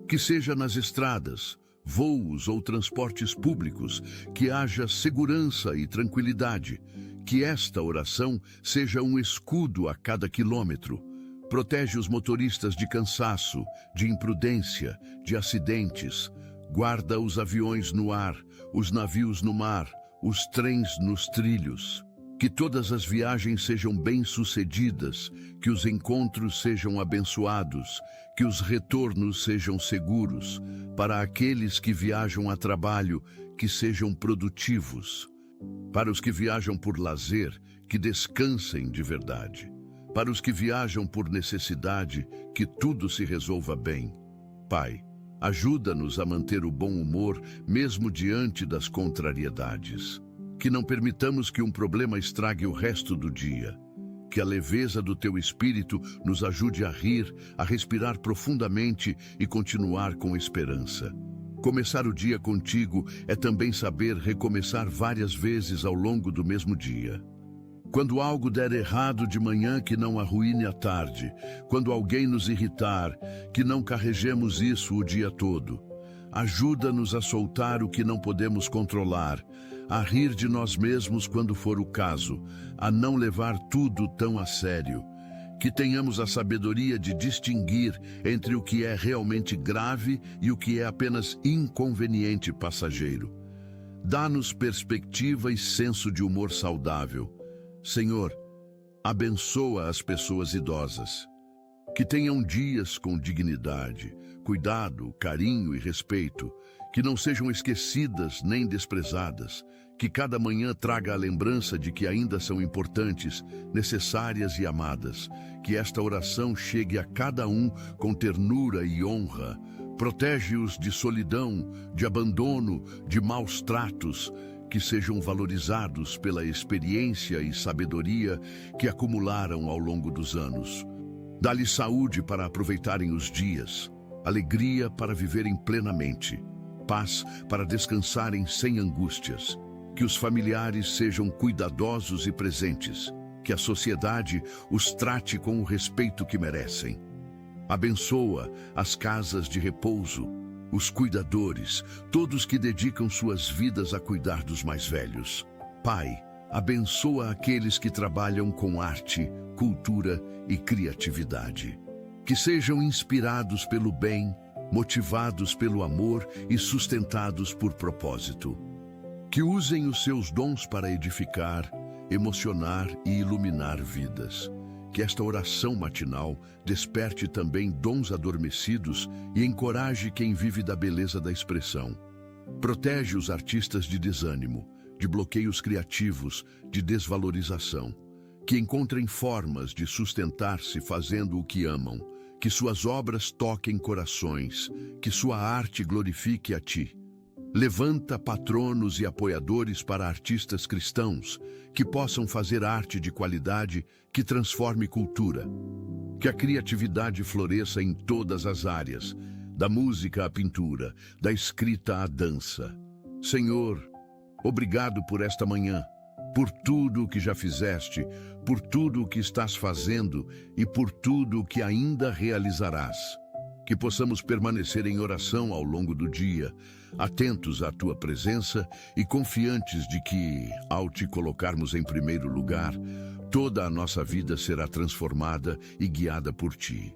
Que seja nas estradas, voos ou transportes públicos, que haja segurança e tranquilidade. Que esta oração seja um escudo a cada quilômetro. Protege os motoristas de cansaço, de imprudência, de acidentes. Guarda os aviões no ar, os navios no mar, os trens nos trilhos. Que todas as viagens sejam bem-sucedidas, que os encontros sejam abençoados, que os retornos sejam seguros. Para aqueles que viajam a trabalho, que sejam produtivos. Para os que viajam por lazer, que descansem de verdade. Para os que viajam por necessidade, que tudo se resolva bem. Pai, ajuda-nos a manter o bom humor mesmo diante das contrariedades. Que não permitamos que um problema estrague o resto do dia. Que a leveza do teu espírito nos ajude a rir, a respirar profundamente e continuar com esperança. Começar o dia contigo é também saber recomeçar várias vezes ao longo do mesmo dia. Quando algo der errado de manhã, que não arruine à tarde. Quando alguém nos irritar, que não carreguemos isso o dia todo. Ajuda-nos a soltar o que não podemos controlar, a rir de nós mesmos quando for o caso, a não levar tudo tão a sério. Que tenhamos a sabedoria de distinguir entre o que é realmente grave e o que é apenas inconveniente passageiro. Dá-nos perspectiva e senso de humor saudável. Senhor, abençoa as pessoas idosas. Que tenham dias com dignidade, cuidado, carinho e respeito. Que não sejam esquecidas nem desprezadas. Que cada manhã traga a lembrança de que ainda são importantes, necessárias e amadas. Que esta oração chegue a cada um com ternura e honra. Protege-os de solidão, de abandono, de maus tratos. Que sejam valorizados pela experiência e sabedoria que acumularam ao longo dos anos. Dá-lhes saúde para aproveitarem os dias, alegria para viverem plenamente, paz para descansarem sem angústias. Que os familiares sejam cuidadosos e presentes, que a sociedade os trate com o respeito que merecem. Abençoa as casas de repouso, os cuidadores, todos que dedicam suas vidas a cuidar dos mais velhos. Pai, abençoa aqueles que trabalham com arte, cultura e criatividade. Que sejam inspirados pelo bem, motivados pelo amor e sustentados por propósito. Que usem os seus dons para edificar, emocionar e iluminar vidas. Que esta oração matinal desperte também dons adormecidos e encoraje quem vive da beleza da expressão. Protege os artistas de desânimo, de bloqueios criativos, de desvalorização. Que encontrem formas de sustentar-se fazendo o que amam. Que suas obras toquem corações, que sua arte glorifique a ti. Levanta patronos e apoiadores para artistas cristãos que possam fazer arte de qualidade que transforme cultura. Que a criatividade floresça em todas as áreas, da música à pintura, da escrita à dança. Senhor, obrigado por esta manhã, por tudo o que já fizeste, por tudo o que estás fazendo e por tudo o que ainda realizarás. Que possamos permanecer em oração ao longo do dia, atentos à tua presença e confiantes de que, ao te colocarmos em primeiro lugar, toda a nossa vida será transformada e guiada por ti.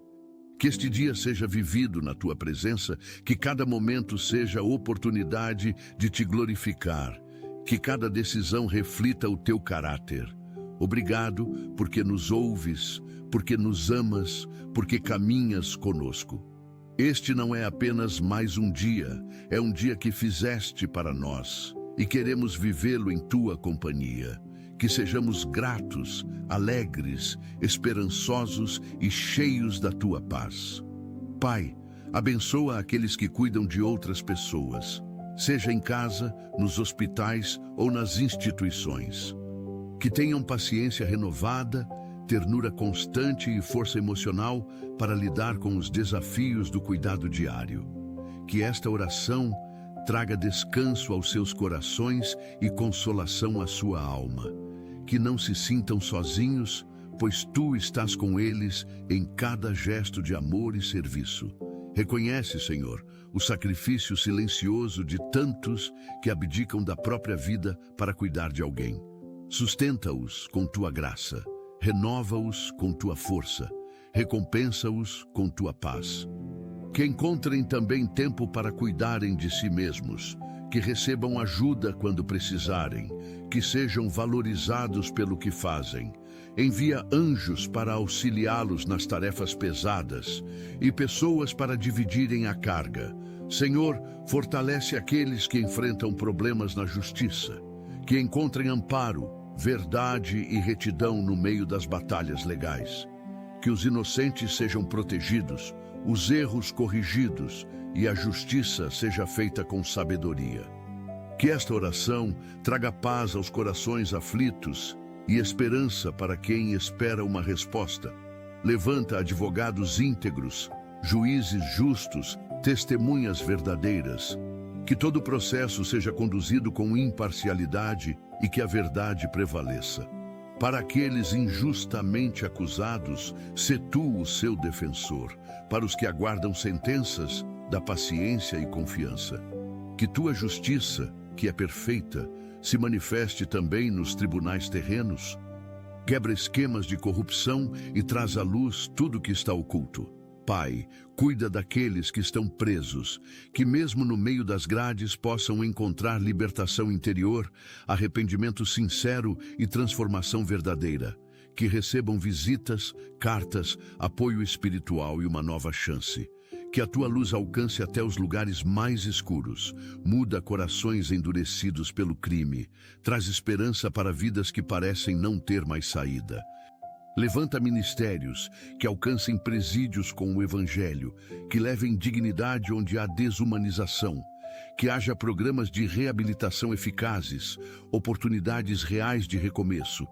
Que este dia seja vivido na tua presença, que cada momento seja oportunidade de te glorificar, que cada decisão reflita o teu caráter. Obrigado porque nos ouves, porque nos amas, porque caminhas conosco. Este não é apenas mais um dia, é um dia que fizeste para nós e queremos vivê-lo em tua companhia. Que sejamos gratos, alegres, esperançosos e cheios da tua paz. Pai, abençoa aqueles que cuidam de outras pessoas, seja em casa, nos hospitais ou nas instituições. Que tenham paciência renovada, ternura constante e força emocional para lidar com os desafios do cuidado diário. Que esta oração traga descanso aos seus corações e consolação à sua alma. Que não se sintam sozinhos, pois tu estás com eles em cada gesto de amor e serviço. Reconhece, Senhor, o sacrifício silencioso de tantos que abdicam da própria vida para cuidar de alguém. Sustenta-os com tua graça, renova-os com tua força, recompensa-os com tua paz. Que encontrem também tempo para cuidarem de si mesmos, que recebam ajuda quando precisarem, que sejam valorizados pelo que fazem. Envia anjos para auxiliá-los nas tarefas pesadas e pessoas para dividirem a carga. Senhor, fortalece aqueles que enfrentam problemas na justiça, que encontrem amparo, verdade e retidão no meio das batalhas legais. Que os inocentes sejam protegidos, os erros corrigidos e a justiça seja feita com sabedoria. Que esta oração traga paz aos corações aflitos e esperança para quem espera uma resposta. Levanta advogados íntegros, juízes justos, testemunhas verdadeiras. Que todo o processo seja conduzido com imparcialidade e que a verdade prevaleça. Para aqueles injustamente acusados, sê tu o seu defensor. Para os que aguardam sentenças, dá paciência e confiança. Que tua justiça, que é perfeita, se manifeste também nos tribunais terrenos. Quebra esquemas de corrupção e traz à luz tudo que está oculto. Pai, cuida daqueles que estão presos, que mesmo no meio das grades possam encontrar libertação interior, arrependimento sincero e transformação verdadeira. Que recebam visitas, cartas, apoio espiritual e uma nova chance. Que a tua luz alcance até os lugares mais escuros, muda corações endurecidos pelo crime, traz esperança para vidas que parecem não ter mais saída. Levanta ministérios que alcancem presídios com o Evangelho, que levem dignidade onde há desumanização, que haja programas de reabilitação eficazes, oportunidades reais de recomeço.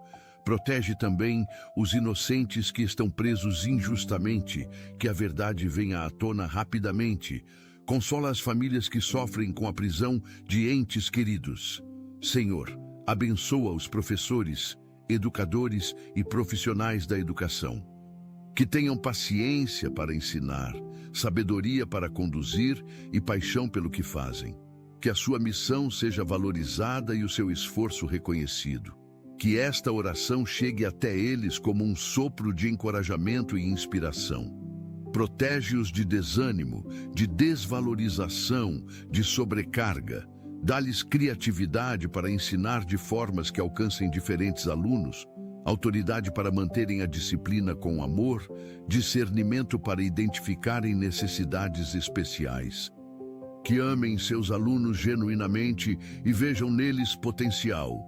Protege também os inocentes que estão presos injustamente, que a verdade venha à tona rapidamente. Consola as famílias que sofrem com a prisão de entes queridos. Senhor, abençoa os professores, educadores e profissionais da educação. Que tenham paciência para ensinar, sabedoria para conduzir e paixão pelo que fazem. Que a sua missão seja valorizada e o seu esforço reconhecido. Que esta oração chegue até eles como um sopro de encorajamento e inspiração. Protege-os de desânimo, de desvalorização, de sobrecarga. Dá-lhes criatividade para ensinar de formas que alcancem diferentes alunos, autoridade para manterem a disciplina com amor, discernimento para identificarem necessidades especiais. Que amem seus alunos genuinamente e vejam neles potencial.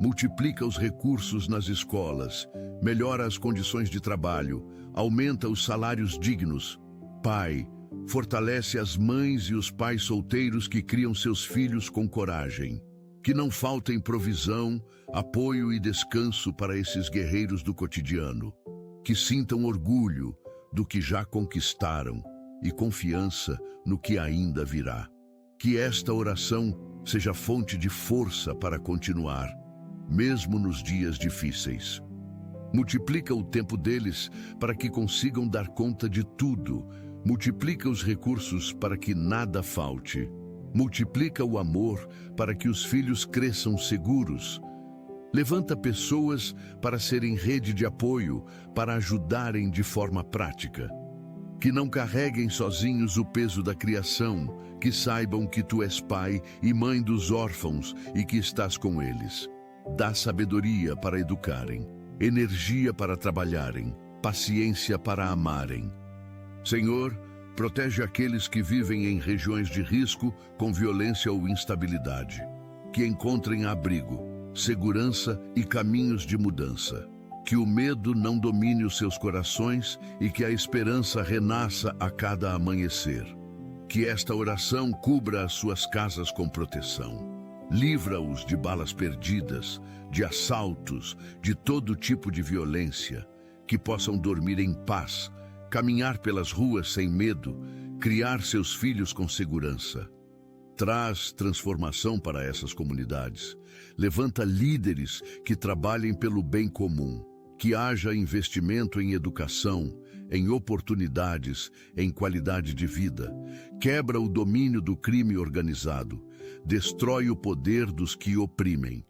Multiplica os recursos nas escolas, melhora as condições de trabalho, aumenta os salários dignos. Pai, fortalece as mães e os pais solteiros que criam seus filhos com coragem. Que não faltem provisão, apoio e descanso para esses guerreiros do cotidiano. Que sintam orgulho do que já conquistaram e confiança no que ainda virá. Que esta oração seja fonte de força para continuar, mesmo nos dias difíceis. Multiplica o tempo deles para que consigam dar conta de tudo. Multiplica os recursos para que nada falte. Multiplica o amor para que os filhos cresçam seguros. Levanta pessoas para serem rede de apoio, para ajudarem de forma prática. Que não carreguem sozinhos o peso da criação, que saibam que tu és pai e mãe dos órfãos e que estás com eles. Dá sabedoria para educarem, energia para trabalharem, paciência para amarem. Senhor, Protege aqueles que vivem em regiões de risco com violência ou instabilidade. Que encontrem abrigo, segurança e caminhos de mudança. Que o medo não domine os seus corações e que a esperança renasça a cada amanhecer. Que esta oração cubra as suas casas com proteção. Livra-os de balas perdidas, de assaltos, de todo tipo de violência. Que possam dormir em paz, caminhar pelas ruas sem medo, criar seus filhos com segurança. Traz transformação para essas comunidades. Levanta líderes que trabalhem pelo bem comum. Que haja investimento em educação, em oportunidades, em qualidade de vida. Quebra o domínio do crime organizado. Destrói o poder dos que oprimem.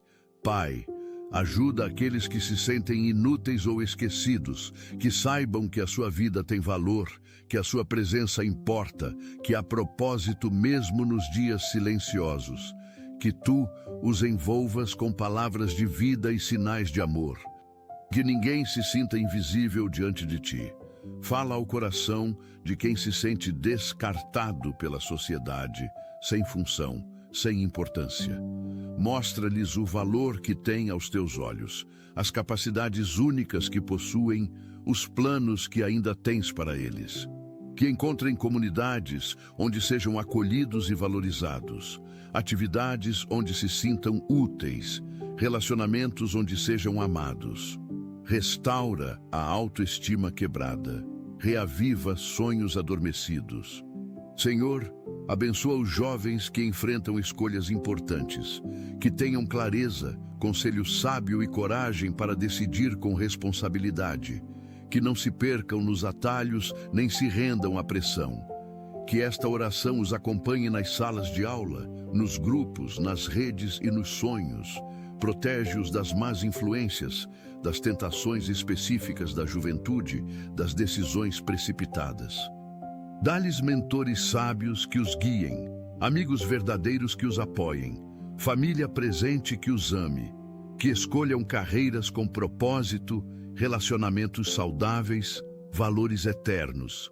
Pai, ajuda aqueles que se sentem inúteis ou esquecidos, que saibam que a sua vida tem valor, que a sua presença importa, que há propósito mesmo nos dias silenciosos. Que tu os envolvas com palavras de vida e sinais de amor. Que ninguém se sinta invisível diante de ti. Fala ao coração de quem se sente descartado pela sociedade, sem função, sem importância. Mostra-lhes o valor que têm aos teus olhos, as capacidades únicas que possuem, os planos que ainda tens para eles. Que encontrem comunidades onde sejam acolhidos e valorizados, atividades onde se sintam úteis, relacionamentos onde sejam amados. Restaura a autoestima quebrada, reaviva sonhos adormecidos. Senhor, abençoa os jovens que enfrentam escolhas importantes, que tenham clareza, conselho sábio e coragem para decidir com responsabilidade, que não se percam nos atalhos nem se rendam à pressão. Que esta oração os acompanhe nas salas de aula, nos grupos, nas redes e nos sonhos. Protege-os das más influências, das tentações específicas da juventude, das decisões precipitadas. Dá-lhes mentores sábios que os guiem, amigos verdadeiros que os apoiem, família presente que os ame, que escolham carreiras com propósito, relacionamentos saudáveis, valores eternos.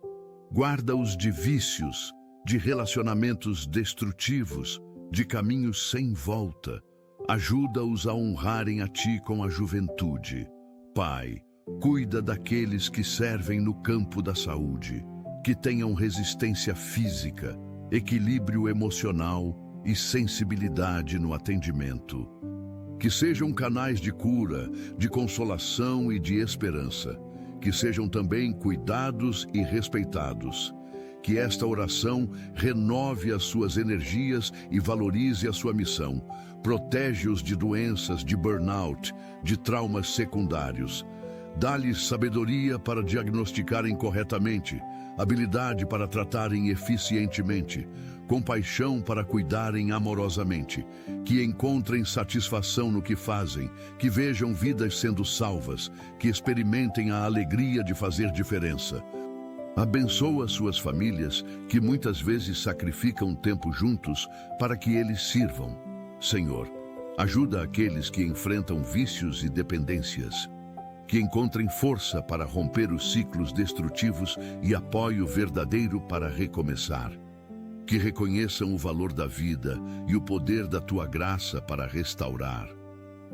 Guarda-os de vícios, de relacionamentos destrutivos, de caminhos sem volta. Ajuda-os a honrarem a ti com a juventude. Pai, cuida daqueles que servem no campo da saúde, que tenham resistência física, equilíbrio emocional e sensibilidade no atendimento. Que sejam canais de cura, de consolação e de esperança. Que sejam também cuidados e respeitados. Que esta oração renove as suas energias e valorize a sua missão. Protege-os de doenças, de burnout, de traumas secundários. Dá-lhes sabedoria para diagnosticarem corretamente, habilidade para tratarem eficientemente, compaixão para cuidarem amorosamente, que encontrem satisfação no que fazem, que vejam vidas sendo salvas, que experimentem a alegria de fazer diferença. Abençoa suas famílias, que muitas vezes sacrificam tempo juntos para que eles sirvam. Senhor, ajuda aqueles que enfrentam vícios e dependências, que encontrem força para romper os ciclos destrutivos e apoio verdadeiro para recomeçar. Que reconheçam o valor da vida e o poder da tua graça para restaurar.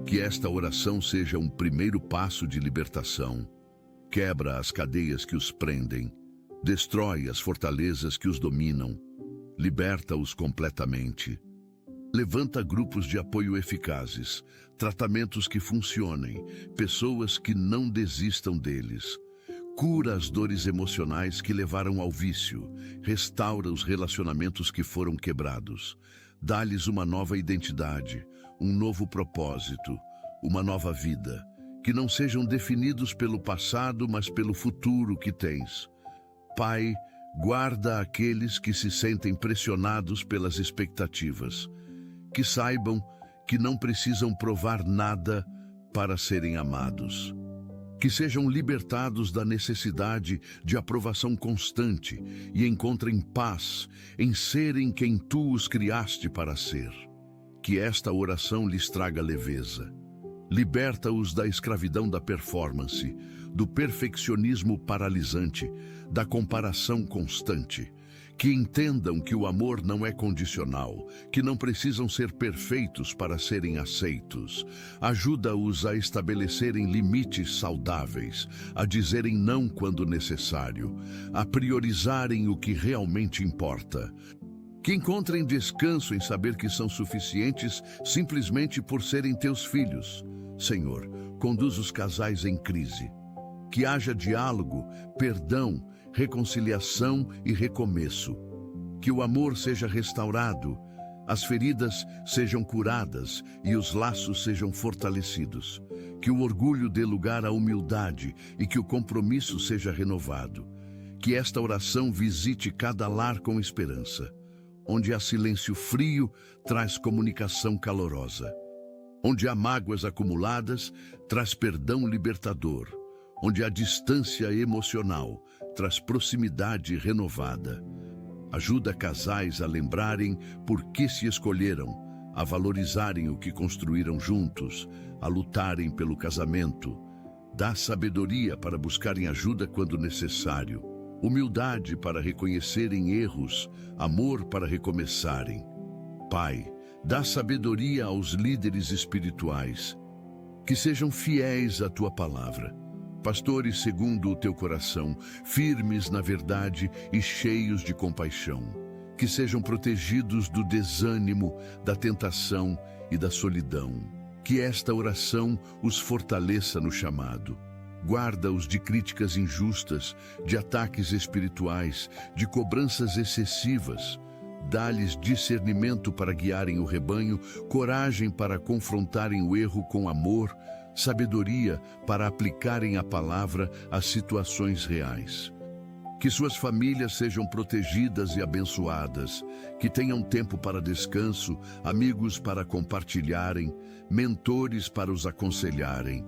Que esta oração seja um primeiro passo de libertação. Quebra as cadeias que os prendem. Destrói as fortalezas que os dominam. Liberta-os completamente. Levanta grupos de apoio eficazes, tratamentos que funcionem, pessoas que não desistam deles. Cura as dores emocionais que levaram ao vício, restaura os relacionamentos que foram quebrados. Dá-lhes uma nova identidade, um novo propósito, uma nova vida, que não sejam definidos pelo passado, mas pelo futuro que tens. Pai, guarda aqueles que se sentem pressionados pelas expectativas. Que saibam que não precisam provar nada para serem amados. Que sejam libertados da necessidade de aprovação constante e encontrem paz em serem quem tu os criaste para ser. Que esta oração lhes traga leveza. Liberta-os da escravidão da performance, do perfeccionismo paralisante, da comparação constante. Que entendam que o amor não é condicional, que não precisam ser perfeitos para serem aceitos. Ajuda-os a estabelecerem limites saudáveis, a dizerem não quando necessário, a priorizarem o que realmente importa. Que encontrem descanso em saber que são suficientes simplesmente por serem teus filhos. Senhor, conduz os casais em crise. Que haja diálogo, perdão, reconciliação e recomeço. Que o amor seja restaurado, as feridas sejam curadas e os laços sejam fortalecidos. Que o orgulho dê lugar à humildade e que o compromisso seja renovado. Que esta oração visite cada lar com esperança. Onde há silêncio frio, traz comunicação calorosa. Onde há mágoas acumuladas, traz perdão libertador. Onde há distância emocional, traz proximidade renovada. Ajuda casais a lembrarem por que se escolheram, a valorizarem o que construíram juntos, a lutarem pelo casamento. Dá sabedoria para buscarem ajuda quando necessário, humildade para reconhecerem erros, amor para recomeçarem. Pai, dá sabedoria aos líderes espirituais, que sejam fiéis à tua palavra. Pastores segundo o teu coração, firmes na verdade e cheios de compaixão. Que sejam protegidos do desânimo, da tentação e da solidão. Que esta oração os fortaleça no chamado. Guarda-os de críticas injustas, de ataques espirituais, de cobranças excessivas. Dá-lhes discernimento para guiarem o rebanho, coragem para confrontarem o erro com amor, sabedoria para aplicarem a palavra às situações reais. Que suas famílias sejam protegidas e abençoadas, que tenham tempo para descanso, amigos para compartilharem, mentores para os aconselharem.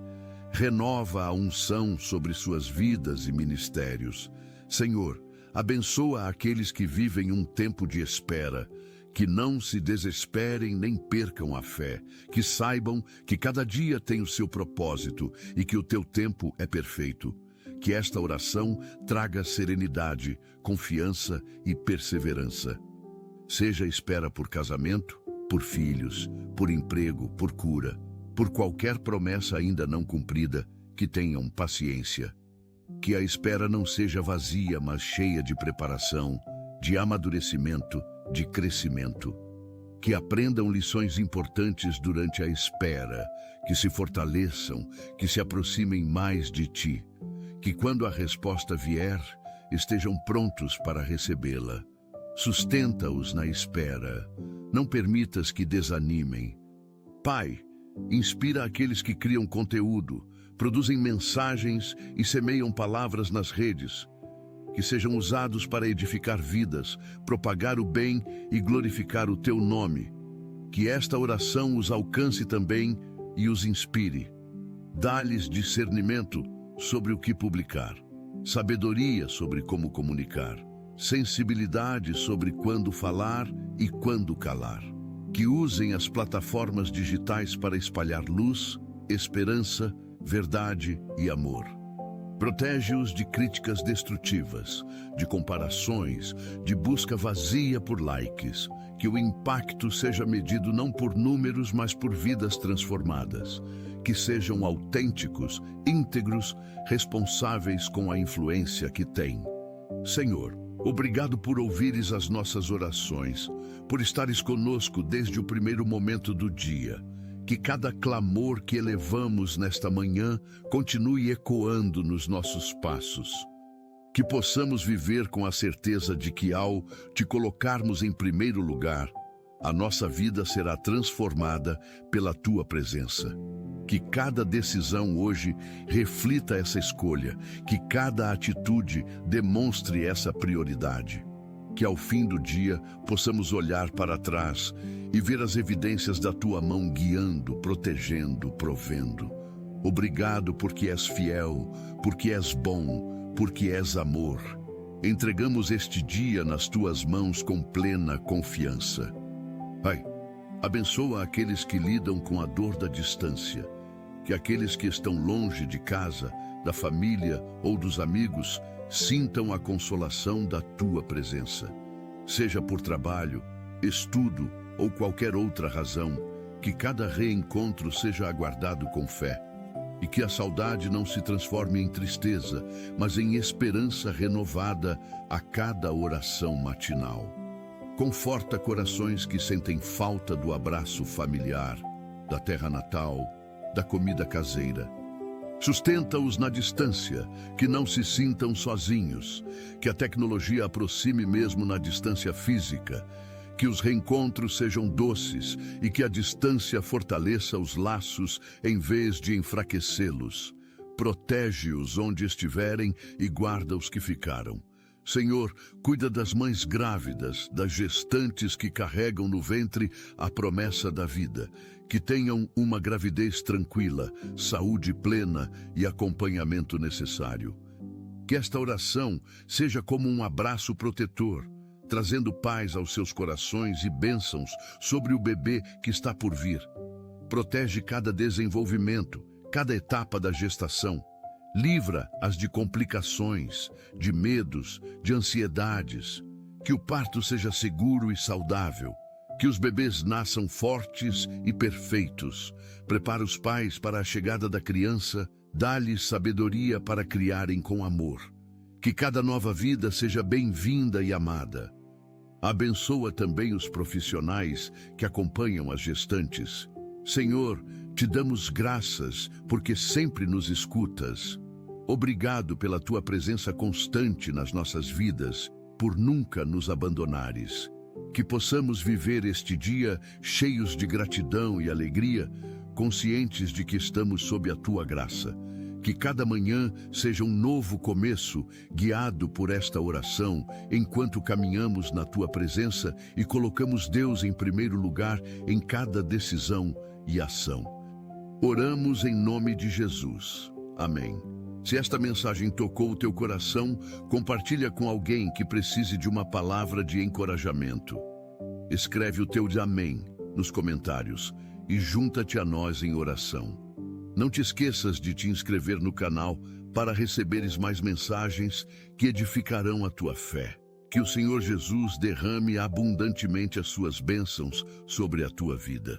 Renova a unção sobre suas vidas e ministérios. Senhor, abençoa aqueles que vivem um tempo de espera, que não se desesperem nem percam a fé, que saibam que cada dia tem o seu propósito e que o teu tempo é perfeito. Que esta oração traga serenidade, confiança e perseverança. Seja espera por casamento, por filhos, por emprego, por cura, por qualquer promessa ainda não cumprida, que tenham paciência. Que a espera não seja vazia, mas cheia de preparação, de amadurecimento, de crescimento. Que aprendam lições importantes durante a espera, que se fortaleçam, que se aproximem mais de ti. Que quando a resposta vier, estejam prontos para recebê-la. Sustenta-os na espera. Não permitas que desanimem. Pai, inspira aqueles que criam conteúdo, produzem mensagens e semeiam palavras nas redes. Que sejam usados para edificar vidas, propagar o bem e glorificar o teu nome. Que esta oração os alcance também e os inspire. Dá-lhes discernimento sobre o que publicar, sabedoria sobre como comunicar, sensibilidade sobre quando falar e quando calar. Que usem as plataformas digitais para espalhar luz, esperança, verdade e amor. Protege-os de críticas destrutivas, de comparações, de busca vazia por likes. Que o impacto seja medido não por números, mas por vidas transformadas. Que sejam autênticos, íntegros, responsáveis com a influência que têm. Senhor, obrigado por ouvires as nossas orações, por estares conosco desde o primeiro momento do dia. Que cada clamor que elevamos nesta manhã continue ecoando nos nossos passos. Que possamos viver com a certeza de que ao te colocarmos em primeiro lugar, a nossa vida será transformada pela tua presença. Que cada decisão hoje reflita essa escolha, que cada atitude demonstre essa prioridade. Que ao fim do dia possamos olhar para trás e ver as evidências da tua mão guiando, protegendo, provendo. Obrigado porque és fiel, porque és bom, porque és amor. Entregamos este dia nas tuas mãos com plena confiança. Pai, abençoa aqueles que lidam com a dor da distância, que aqueles que estão longe de casa, da família ou dos amigos, sintam a consolação da tua presença. Seja por trabalho, estudo ou qualquer outra razão, que cada reencontro seja aguardado com fé, e que a saudade não se transforme em tristeza, mas em esperança renovada a cada oração matinal. Conforta corações que sentem falta do abraço familiar, da terra natal, da comida caseira. Sustenta-os na distância, que não se sintam sozinhos, que a tecnologia aproxime mesmo na distância física, que os reencontros sejam doces e que a distância fortaleça os laços em vez de enfraquecê-los. Protege-os onde estiverem e guarda os que ficaram. Senhor, cuida das mães grávidas, das gestantes que carregam no ventre a promessa da vida, que tenham uma gravidez tranquila, saúde plena e acompanhamento necessário. Que esta oração seja como um abraço protetor, trazendo paz aos seus corações e bênçãos sobre o bebê que está por vir. Protege cada desenvolvimento, cada etapa da gestação. Livra-as de complicações, de medos, de ansiedades. Que o parto seja seguro e saudável. Que os bebês nasçam fortes e perfeitos. Prepara os pais para a chegada da criança. Dá-lhes sabedoria para criarem com amor. Que cada nova vida seja bem-vinda e amada. Abençoa também os profissionais que acompanham as gestantes. Senhor, te damos graças porque sempre nos escutas. Obrigado pela tua presença constante nas nossas vidas, por nunca nos abandonares. Que possamos viver este dia cheios de gratidão e alegria, conscientes de que estamos sob a tua graça. Que cada manhã seja um novo começo, guiado por esta oração, enquanto caminhamos na tua presença e colocamos Deus em primeiro lugar em cada decisão e ação. Oramos em nome de Jesus. Amém. Se esta mensagem tocou o teu coração, compartilha com alguém que precise de uma palavra de encorajamento. Escreve o teu amém nos comentários e junta-te a nós em oração. Não te esqueças de te inscrever no canal para receberes mais mensagens que edificarão a tua fé. Que o Senhor Jesus derrame abundantemente as suas bênçãos sobre a tua vida.